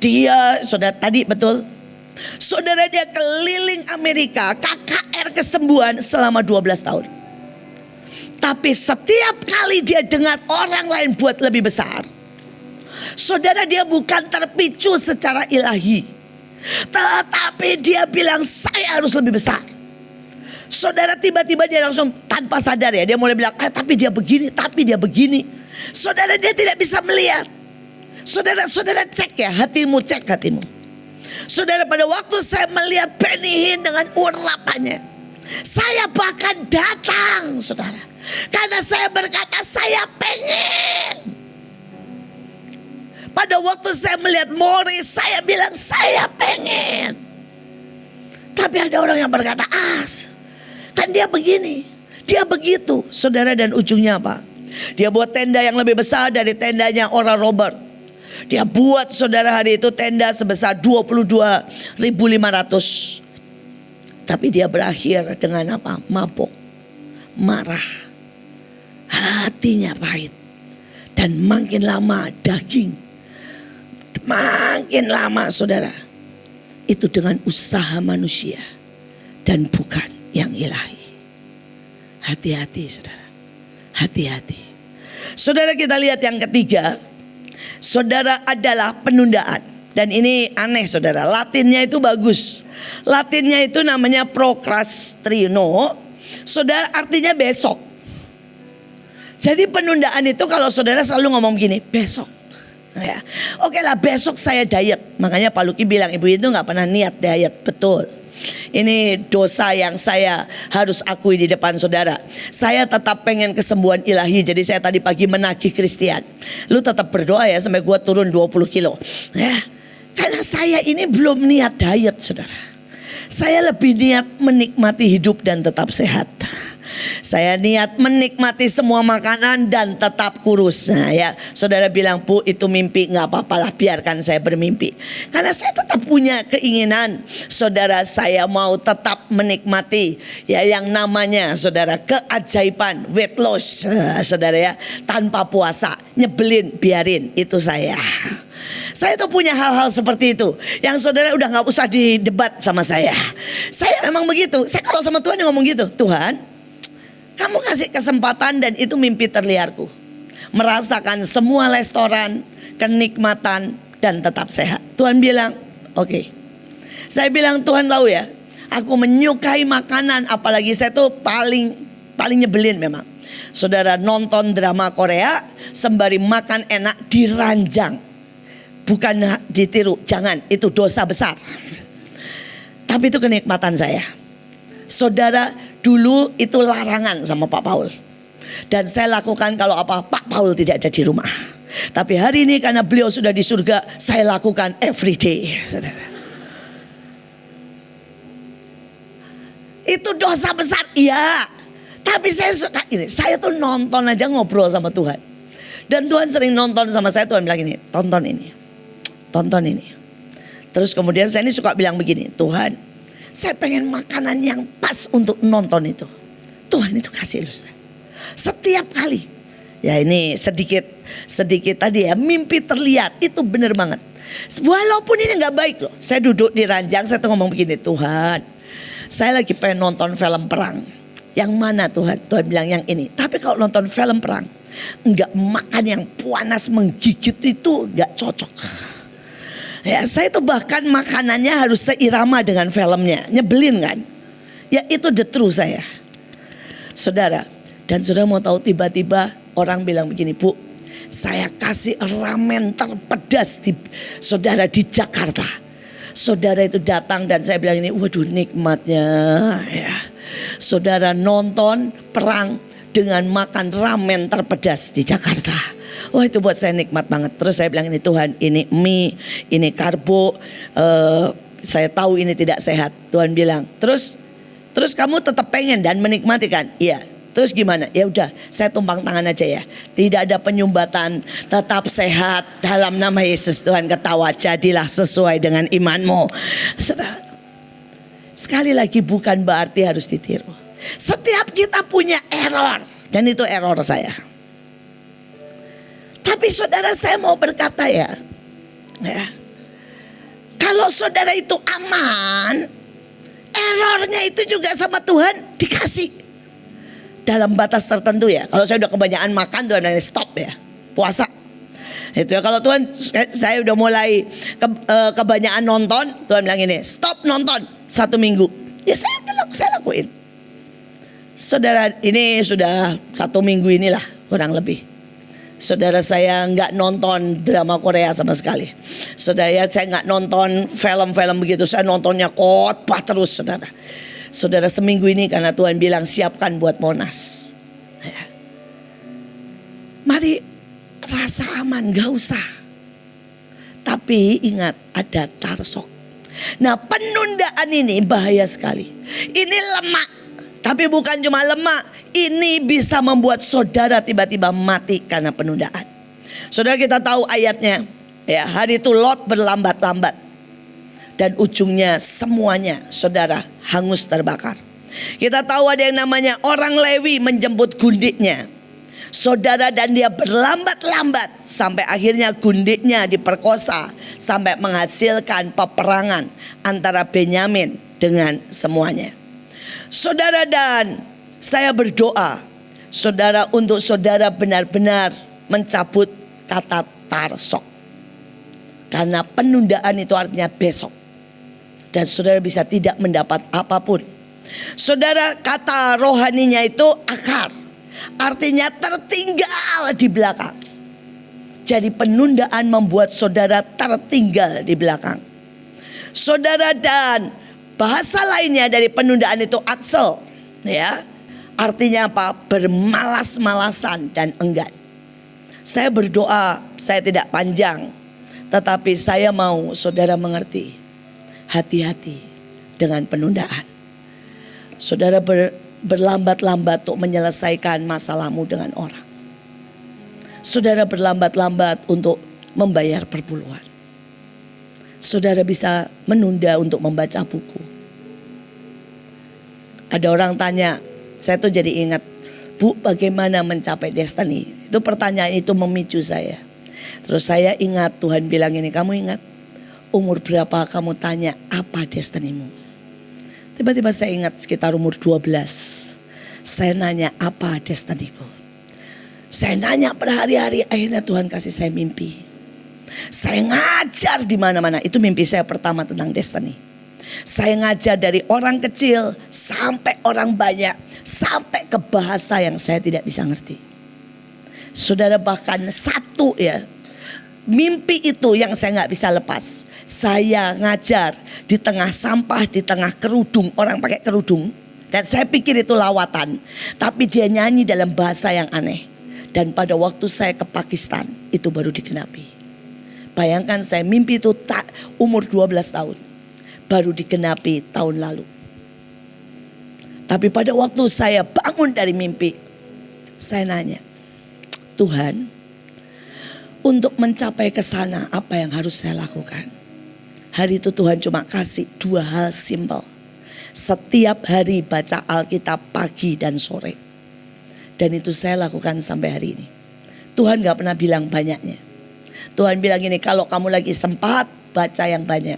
Dia, saudara tadi betul. Saudara, dia keliling Amerika, KKR kesembuhan selama 12 tahun. Tapi setiap kali dia dengar orang lain buat lebih besar, saudara, dia bukan terpicu secara ilahi, tetapi dia bilang saya harus lebih besar. Saudara, tiba-tiba dia langsung tanpa sadar ya, dia mulai bilang tapi dia begini, tapi dia begini. Saudara, dia tidak bisa melihat. Saudara cek ya hatimu, cek hatimu. Saudara, pada waktu saya melihat Benny Hinn dengan urapannya, saya bahkan datang saudara, karena saya berkata saya pengen. Pada waktu saya melihat Morris, saya bilang saya pengen. Tapi ada orang yang berkata kan dia begini, dia begitu saudara, dan ujungnya apa? Dia buat tenda yang lebih besar dari tendanya Oral Robert. Dia buat saudara hari itu tenda sebesar 22.500. Tapi dia berakhir dengan apa? Mabuk, marah, hatinya pahit, dan makin lama daging. Makin lama saudara, itu dengan usaha manusia dan bukan yang ilahi. Hati-hati saudara, hati-hati. Saudara, kita lihat yang ketiga. Saudara, adalah penundaan. Dan ini aneh saudara, Latinnya itu bagus. Latinnya itu namanya procrastino. Saudara, artinya besok. Jadi penundaan itu kalau saudara selalu ngomong gini, besok. Ya. Oke lah, besok saya diet. Makanya Pak Luki bilang, ibu itu gak pernah niat diet. Betul. Ini dosa yang saya harus akui di depan saudara. Saya tetap pengen kesembuhan ilahi. Jadi saya tadi pagi menagih Christian, lu tetap berdoa ya sampai gua turun 20 kilo ya. Karena saya ini belum niat diet saudara. Saya lebih niat menikmati hidup dan tetap sehat. Saya niat menikmati semua makanan dan tetap kurus. Nah ya, saudara bilang, Bu itu mimpi, gak apa-apalah, biarkan saya bermimpi. Karena saya tetap punya keinginan, saudara, saya mau tetap menikmati ya yang namanya saudara keajaiban weight loss. Saudara ya, tanpa puasa, nyebelin, biarin, itu saya. Saya tuh punya hal-hal seperti itu yang saudara udah gak usah didebat sama saya. Saya memang begitu. Saya kalau sama Tuhan ngomong gitu, Tuhan, kamu kasih kesempatan dan itu mimpi terliarku. Merasakan semua restoran, kenikmatan dan tetap sehat. Tuhan bilang, oke. Saya bilang, Tuhan tahu ya, aku menyukai makanan, apalagi saya tuh paling nyebelin memang. Saudara, nonton drama Korea sembari makan enak diranjang. Bukan ditiru, jangan, itu dosa besar. Tapi itu kenikmatan saya. Saudara, dulu itu larangan sama Pak Paul. Dan saya lakukan kalau apa, Pak Paul tidak ada di rumah. Tapi hari ini karena beliau sudah di surga, saya lakukan every day, saudara. Itu dosa besar, iya. Tapi saya suka ini, saya tuh nonton aja ngobrol sama Tuhan. Dan Tuhan sering nonton sama saya, Tuhan bilang ini, tonton ini. Tonton ini. Terus kemudian saya ini suka bilang begini, Tuhan, saya pengen makanan yang pas untuk nonton itu. Tuhan itu kasih loh. Setiap kali Ya ini sedikit tadi ya, mimpi terlihat itu benar banget. Walaupun ini nggak baik loh. Saya duduk di ranjang, saya tuh ngomong begini, Tuhan, saya lagi pengen nonton film perang. Yang mana Tuhan? Tuhan bilang yang ini. Tapi kalau nonton film perang, nggak makan yang panas menggigit itu nggak cocok. Ya, saya tuh bahkan makanannya harus seirama dengan filmnya, nyebelin kan? Ya itu the truth saya, saudara. Dan saudara mau tahu tiba-tiba orang bilang begini, Bu, saya kasih ramen terpedas saudara di Jakarta. Saudara itu datang dan saya bilang ini, waduh nikmatnya ya. Saudara nonton perang dengan makan ramen terpedas di Jakarta. Wah itu buat saya nikmat banget. Terus saya bilang ini, Tuhan ini mie, ini karbo, saya tahu ini tidak sehat. Tuhan bilang, terus kamu tetap pengen dan menikmati kan? Iya. Terus gimana? Ya udah, saya tumpang tangan aja ya. Tidak ada penyumbatan, tetap sehat dalam nama Yesus. Tuhan ketawa, jadilah sesuai dengan imanmu. Sekali lagi bukan berarti harus ditiru. Setiap kita punya error, dan itu error saya. Tapi saudara, saya mau berkata ya, kalau saudara itu aman, errornya itu juga sama Tuhan dikasih. Dalam batas tertentu ya. Kalau saya udah kebanyakan makan, Tuhan bilang stop ya, puasa. Itu ya. Kalau Tuhan, saya udah mulai kebanyakan nonton, Tuhan bilang ini stop nonton 1 minggu. Ya saya lakuin. Saudara, ini sudah 1 minggu inilah kurang lebih. Saudara, saya nggak nonton drama Korea sama sekali. Saudara, saya nggak nonton film-film begitu. Saya nontonnya khotbah terus, saudara. Saudara, seminggu ini karena Tuhan bilang siapkan buat Monas. Mari rasa aman, gak usah. Tapi ingat ada tarsok. Nah penundaan ini bahaya sekali. Ini lemak. Tapi bukan cuma lemak. Ini bisa membuat saudara tiba-tiba mati karena penundaan. Saudara, kita tahu ayatnya. Ya, hari itu Lot berlambat-lambat. Dan ujungnya semuanya saudara hangus terbakar. Kita tahu ada yang namanya orang Lewi menjemput gundiknya. Saudara, dan dia berlambat-lambat sampai akhirnya gundiknya diperkosa. Sampai menghasilkan peperangan antara Benyamin dengan semuanya. Saudara, dan saya berdoa saudara, untuk saudara benar-benar mencabut kata tarsok. Karena penundaan itu artinya besok. Dan saudara bisa tidak mendapat apapun. Saudara, kata rohaninya itu akar. Artinya tertinggal di belakang. Jadi penundaan membuat saudara tertinggal di belakang. Saudara, dan bahasa lainnya dari penundaan itu atsel. Ya, artinya apa? Bermalas-malasan dan enggan. Saya berdoa, saya tidak panjang. Tetapi saya mau saudara mengerti. Hati-hati dengan penundaan. Saudara berlambat-lambat untuk menyelesaikan masalahmu dengan orang. Saudara berlambat-lambat untuk membayar perpuluhan. Saudara bisa menunda untuk membaca buku. Ada orang tanya, saya tuh jadi ingat, Bu, bagaimana mencapai destiny? Itu pertanyaan itu memicu saya. Terus saya ingat Tuhan bilang ini, kamu ingat? Umur berapa kamu tanya apa destinimu? Tiba-tiba saya ingat sekitar umur 12. Saya nanya apa destiniku? Saya nanya berhari-hari, akhirnya Tuhan kasih saya mimpi. Saya ngajar di mana-mana. Itu mimpi saya pertama tentang destiny. Saya ngajar dari orang kecil sampai orang banyak, sampai ke bahasa yang saya tidak bisa ngerti. Saudara, bahkan satu ya, mimpi itu yang saya nggak bisa lepas. Saya ngajar di tengah sampah, di tengah kerudung, orang pakai kerudung. Dan saya pikir itu lawatan. Tapi dia nyanyi dalam bahasa yang aneh. Dan pada waktu saya ke Pakistan, itu baru digenapi. Bayangkan saya mimpi itu umur 12 tahun. Baru digenapi tahun lalu. Tapi pada waktu saya bangun dari mimpi, saya nanya, Tuhan, untuk mencapai ke sana apa yang harus saya lakukan? Hari itu Tuhan cuma kasih 2 hal simpel. Setiap hari baca Alkitab pagi dan sore. Dan itu saya lakukan sampai hari ini. Tuhan gak pernah bilang banyaknya. Tuhan bilang gini, kalau kamu lagi sempat, baca yang banyak.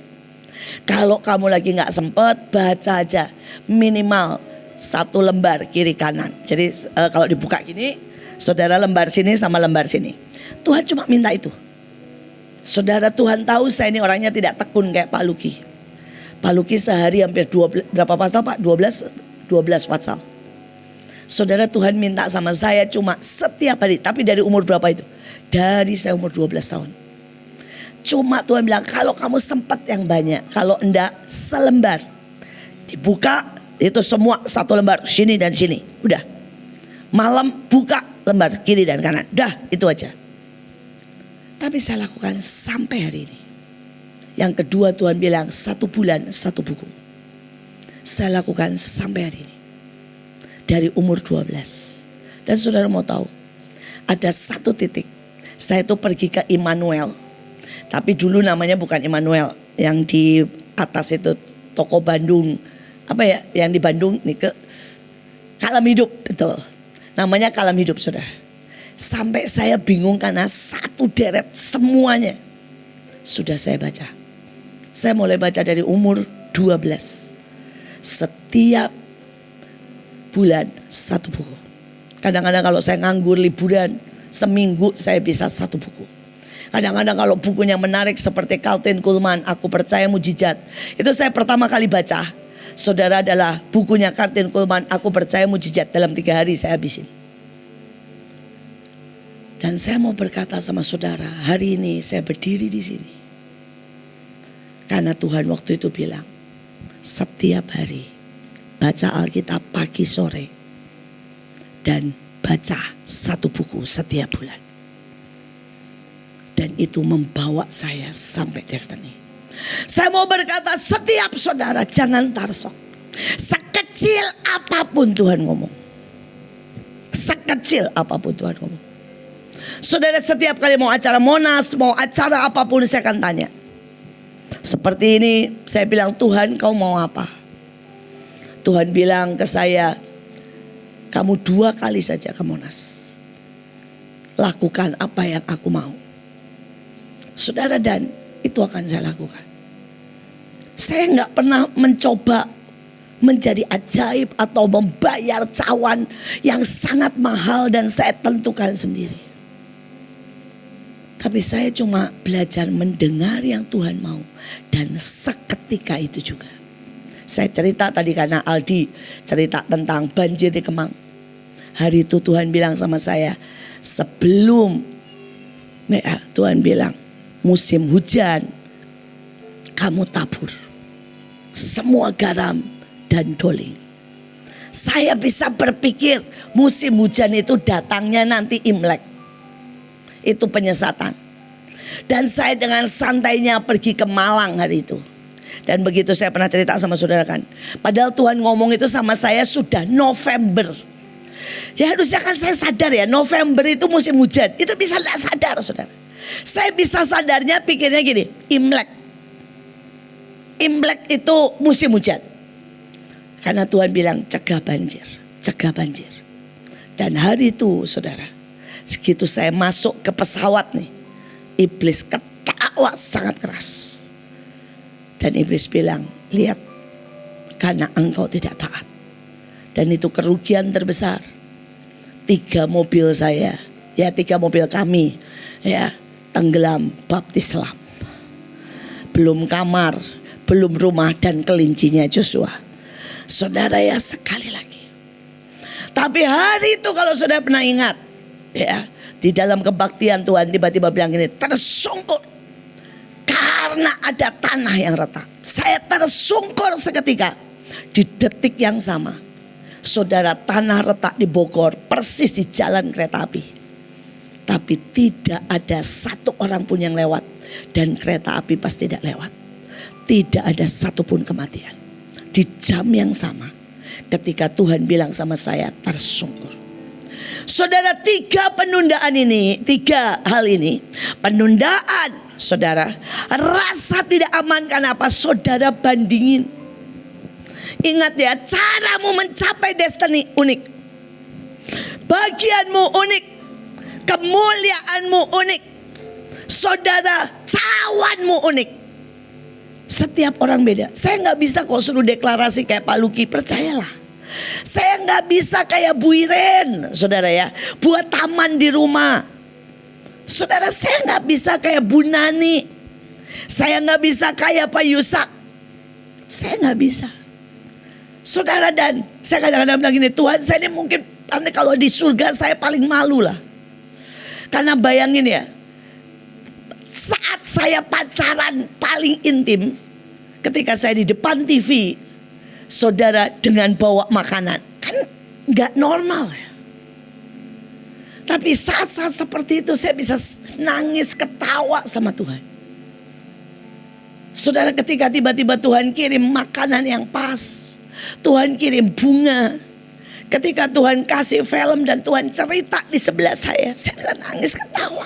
Kalau kamu lagi gak sempat, baca aja minimal 1 lembar kiri kanan. Jadi kalau dibuka gini, saudara lembar sini sama lembar sini. Tuhan cuma minta itu. Saudara, Tuhan tahu saya ini orangnya tidak tekun kayak Pak Luki. Pak Luki sehari hampir berapa pasal Pak? 12 pasal. Saudara, Tuhan minta sama saya cuma setiap hari. Tapi dari umur berapa itu? Dari saya umur 12 tahun. Cuma Tuhan bilang, kalau kamu sempat yang banyak. Kalau enggak, selembar. Dibuka, itu semua 1 lembar. Sini dan sini. Udah. Malam buka lembar kiri dan kanan. Udah, itu aja. Tapi saya lakukan sampai hari ini. Yang kedua Tuhan bilang 1 bulan 1 buku. Saya lakukan sampai hari ini. Dari umur 12. Dan saudara mau tahu, ada 1 titik. Saya itu pergi ke Immanuel. Tapi dulu namanya bukan Immanuel. Yang di atas itu toko Bandung. Apa ya, yang di Bandung nih ke Kalam Hidup, betul. Namanya Kalam Hidup, saudara. Sampai saya bingung karena 1 deret semuanya sudah saya baca. Saya mulai baca dari umur 12. Setiap bulan 1 buku. Kadang-kadang kalau saya nganggur liburan, seminggu saya bisa 1 buku. Kadang-kadang kalau bukunya menarik seperti Kathryn Kuhlman, Aku Percaya Mujizat. Itu saya pertama kali baca. Saudara, adalah bukunya Kathryn Kuhlman, Aku Percaya Mujizat. Dalam 3 hari saya habisin. Dan saya mau berkata sama saudara, hari ini saya berdiri di sini. Karena Tuhan waktu itu bilang, setiap hari baca Alkitab pagi sore. Dan baca 1 buku setiap bulan. Dan itu membawa saya sampai destiny. Saya mau berkata, setiap saudara jangan tarsok. Sekecil apapun Tuhan ngomong. Sekecil apapun Tuhan ngomong. Saudara, setiap kali mau acara Monas, mau acara apapun saya akan tanya. Seperti ini saya bilang, Tuhan kau mau apa? Tuhan bilang ke saya, kamu 2 kali saja ke Monas. Lakukan apa yang aku mau. Saudara, dan itu akan saya lakukan. Saya gak pernah mencoba menjadi ajaib atau membayar cawan yang sangat mahal dan saya tentukan sendiri. Tapi saya cuma belajar mendengar yang Tuhan mau. Dan seketika itu juga. Saya cerita tadi karena Aldi cerita tentang banjir di Kemang. Hari itu Tuhan bilang sama saya, sebelum Tuhan bilang, musim hujan kamu tabur semua garam dan doling. Saya bisa berpikir musim hujan itu datangnya nanti Imlek. Itu penyesatan. Dan saya dengan santainya pergi ke Malang hari itu. Dan begitu saya pernah cerita sama saudara kan. Padahal Tuhan ngomong itu sama saya sudah November. Ya harusnya kan saya sadar ya, November itu musim hujan. Itu bisa gak sadar saudara. Saya bisa sadarnya pikirnya gini, Imlek. Imlek itu musim hujan. Karena Tuhan bilang cegah banjir, cegah banjir. Dan hari itu saudara, segitu saya masuk ke pesawat nih, iblis ketawa sangat keras. Dan iblis bilang, lihat, karena engkau tidak taat. Dan itu kerugian terbesar. 3 mobil saya, ya 3 mobil kami, ya tenggelam bab Islam. Belum kamar, belum rumah dan kelincinya Joshua. Saudara ya, sekali lagi. Tapi hari itu kalau saudara pernah ingat, ya di dalam kebaktian Tuhan tiba-tiba bilang ini, tersungkur karena ada tanah yang retak. Saya tersungkur seketika. Di detik yang sama, saudara, tanah retak di Bogor persis di jalan kereta api. Tapi tidak ada 1 orang pun yang lewat. Dan kereta api pasti tidak lewat. Tidak ada satupun kematian. Di jam yang sama, ketika Tuhan bilang sama saya, tersungkur. Saudara, 3 penundaan ini, 3 hal ini. Penundaan, saudara, rasa tidak aman karena apa? Saudara bandingin. Ingat ya, caramu mencapai destiny unik. Bagianmu unik. Kemuliaanmu unik. Saudara, cawanmu unik. Setiap orang beda. Saya gak bisa kok suruh deklarasi kayak Pak Luki, percayalah. Saya gak bisa kayak Bu Iren, saudara ya, buat taman di rumah. Saudara, saya gak bisa kayak Bu Nani. Saya gak bisa kayak Pak Yusak. Saya gak bisa. Saudara, dan saya kadang-kadang bilang gini, Tuhan, saya ini mungkin nanti kalau di surga saya paling malu lah. Karena bayangin ya, saat saya pacaran paling intim, ketika saya di depan TV, saudara, dengan bawa makanan, kan gak normal ya. Tapi saat-saat seperti itu saya bisa nangis ketawa sama Tuhan. Saudara, ketika tiba-tiba Tuhan kirim makanan yang pas, Tuhan kirim bunga, ketika Tuhan kasih film dan Tuhan cerita di sebelah saya bisa nangis ketawa.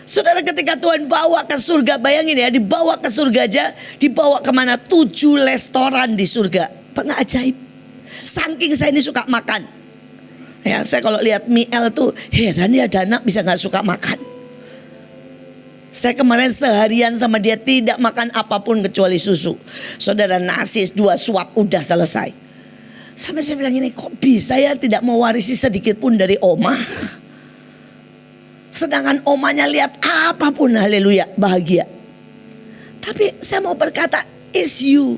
Saudara, ketika Tuhan bawa ke surga, bayangin ya, dibawa ke surga aja, dibawa kemana? 7 restoran di surga. Pengajaib. Saking saya ini suka makan. Ya, saya kalau lihat Miel tuh heran ya, ada anak bisa gak suka makan. Saya kemarin seharian sama dia tidak makan apapun kecuali susu. Saudara, nasi 2 suap udah selesai. Sampai saya bilang ini, kok bisa ya tidak mewarisi sedikit pun dari oma? Sedangkan omanya lihat apapun, haleluya, bahagia. Tapi saya mau berkata, is you.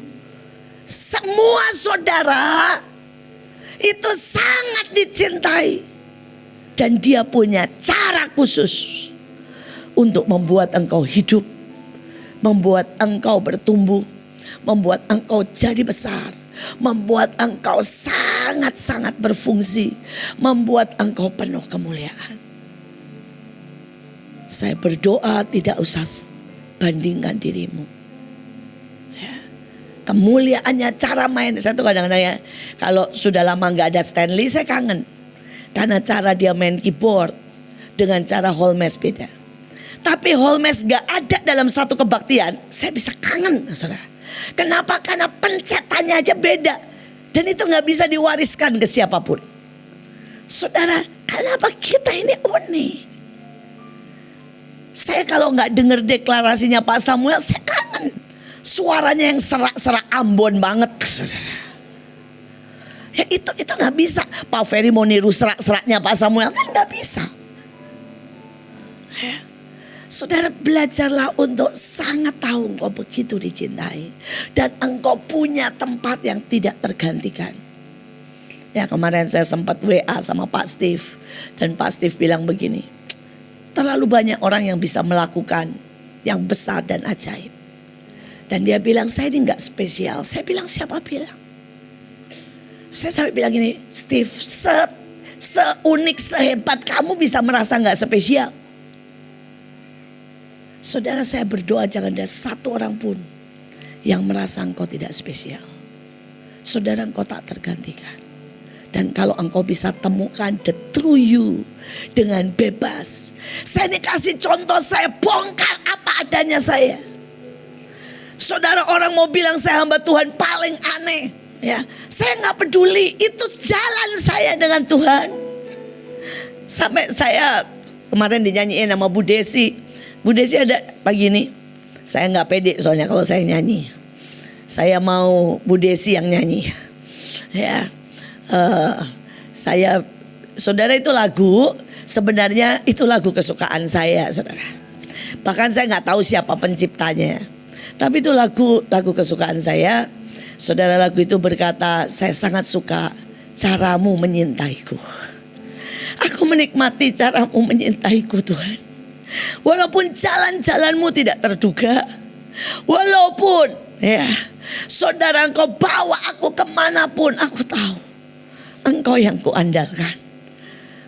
Semua saudara itu sangat dicintai. Dan dia punya cara khusus untuk membuat engkau hidup, membuat engkau bertumbuh, membuat engkau jadi besar, membuat engkau sangat-sangat berfungsi, membuat engkau penuh kemuliaan. Saya berdoa tidak usah bandingkan dirimu. Kemuliaannya, cara main. Saya tuh kadang-kadang ya, kalau sudah lama gak ada Stanley, saya kangen. Karena cara dia main keyboard dengan cara Holmes beda. Tapi Holmes gak ada dalam satu kebaktian, saya bisa kangen, saudara. Kenapa? Karena pencetannya aja beda. Dan itu gak bisa diwariskan ke siapapun. Saudara, kenapa kita ini unik? Saya kalau gak dengar deklarasinya Pak Samuel, saya kangen. Suaranya yang serak-serak Ambon banget. Ya itu gak bisa. Pak Ferry mau niru serak-seraknya Pak Samuel, kan gak bisa. Ya. Saudara, belajarlah untuk sangat tahu engkau begitu dicintai. Dan engkau punya tempat yang tidak tergantikan. Ya, kemarin saya sempat WA sama Pak Steve. Dan Pak Steve bilang begini, terlalu banyak orang yang bisa melakukan yang besar dan ajaib. Dan dia bilang, saya ini gak spesial. Saya bilang, siapa bilang? Saya sampai bilang gini, Steve, seunik, sehebat kamu bisa merasa gak spesial. Saudara, saya berdoa jangan ada satu orang pun yang merasa engkau tidak spesial. Saudara, engkau tak tergantikan. Dan kalau engkau bisa temukan the true you dengan bebas. Saya ini kasih contoh, saya bongkar apa adanya saya. Saudara, orang mau bilang saya hamba Tuhan paling aneh. Ya, saya gak peduli, itu jalan saya dengan Tuhan. Sampai saya kemarin dinyanyiin sama Bu Desi. Bu Desi ada pagi ini. Saya gak pede soalnya kalau saya nyanyi. Saya mau Bu Desi yang nyanyi. Ya, saudara, itu lagu sebenarnya itu lagu kesukaan saya, saudara. Bahkan saya gak tahu siapa penciptanya. Tapi itu lagu kesukaan saya. Saudara, lagu itu berkata, saya sangat suka caramu menyintaiku. Aku menikmati caramu menyintaiku, Tuhan. Walaupun jalan-jalanmu tidak terduga. Walaupun ya, saudara, engkau bawa aku kemanapun, aku tahu engkau yang kuandalkan.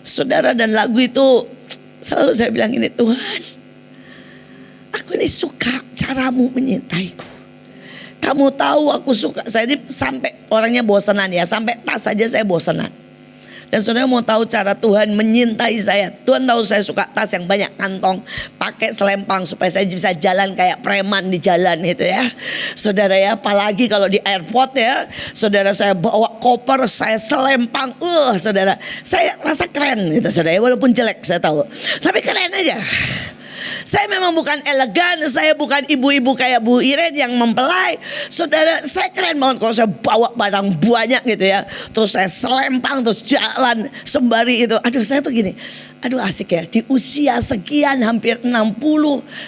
Saudara, dan lagu itu selalu saya bilang ini, Tuhan, aku ini suka caramu menyintaiku. Kamu tahu aku suka. Saya ini sampai orangnya bosanan ya. Sampai tas saja saya bosanan. Dan saudara mau tahu cara Tuhan menyintai saya. Tuhan tahu saya suka tas yang banyak kantong, pakai selempang supaya saya bisa jalan kayak preman di jalan itu ya. Saudara ya, apalagi kalau di airport ya, saudara saya bawa koper, saya selempang. Saudara, saya rasa keren gitu saudara, walaupun jelek saya tahu. Tapi keren aja. Saya memang bukan elegan, saya bukan ibu-ibu kayak Bu Iren yang mempelai. Saudara, saya keren banget kalau saya bawa barang banyak gitu ya. Terus saya selempang, terus jalan sembari itu. Aduh, saya tuh gini, aduh asik ya. Di usia sekian, hampir 60,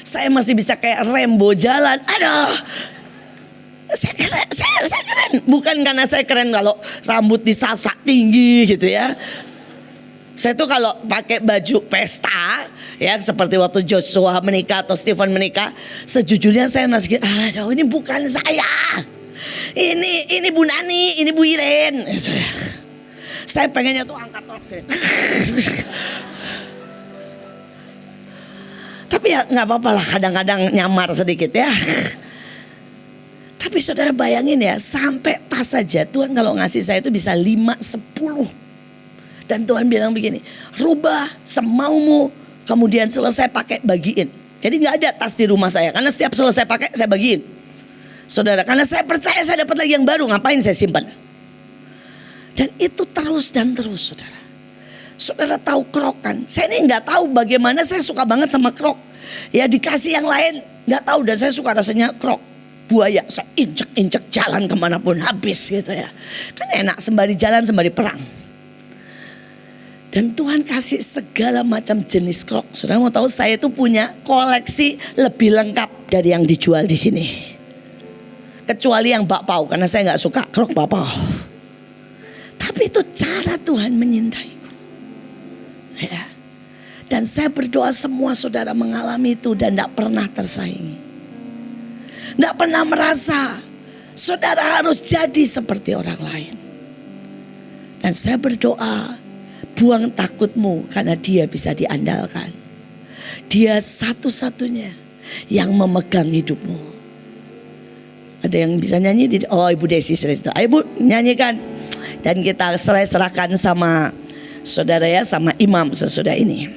saya masih bisa kayak Rambo jalan. Aduh, saya keren. Bukan karena saya keren kalau rambut disasak tinggi gitu ya. Saya tuh kalau pakai baju pesta ya, seperti waktu Joshua menikah atau Stephen menikah, sejujurnya saya masih aduh ini bukan saya. Ini Bu Nani, ini Bu Iren. Saya pengennya tuh angkat rok gitu. Tapi ya nggak apa-apa lah, kadang-kadang nyamar sedikit ya. Tapi saudara bayangin ya, sampai tas saja Tuhan kalau ngasih saya itu bisa 5-10. Dan Tuhan bilang begini, rubah semaumu, kemudian selesai pakai bagiin. Jadi gak ada tas di rumah saya, karena setiap selesai pakai saya bagiin. Saudara, karena saya percaya saya dapat lagi yang baru, ngapain saya simpan. Dan itu terus dan terus saudara. Saudara tahu krok kan? Saya ini gak tahu bagaimana saya suka banget sama krok. Ya dikasih yang lain gak tahu, dan saya suka rasanya krok. Buaya, saya injek-injek jalan kemanapun habis gitu ya. Kan enak sembari jalan sembari perang. Dan Tuhan kasih segala macam jenis krok. Saudara mau tahu, saya itu punya koleksi lebih lengkap dari yang dijual di sini. Kecuali yang bakpao, karena saya nggak suka krok bakpao. Tapi itu cara Tuhan menyintaiku. Ya. Dan saya berdoa semua saudara mengalami itu dan tidak pernah tersaingi. Tidak pernah merasa saudara harus jadi seperti orang lain. Dan saya berdoa, buang takutmu karena dia bisa diandalkan. Dia satu-satunya yang memegang hidupmu. Ada yang bisa nyanyi? Oh, Ibu Desi sudah itu. Ayo Bu, nyanyikan. Dan kita serahkan sama saudara ya, sama imam sesudah ini.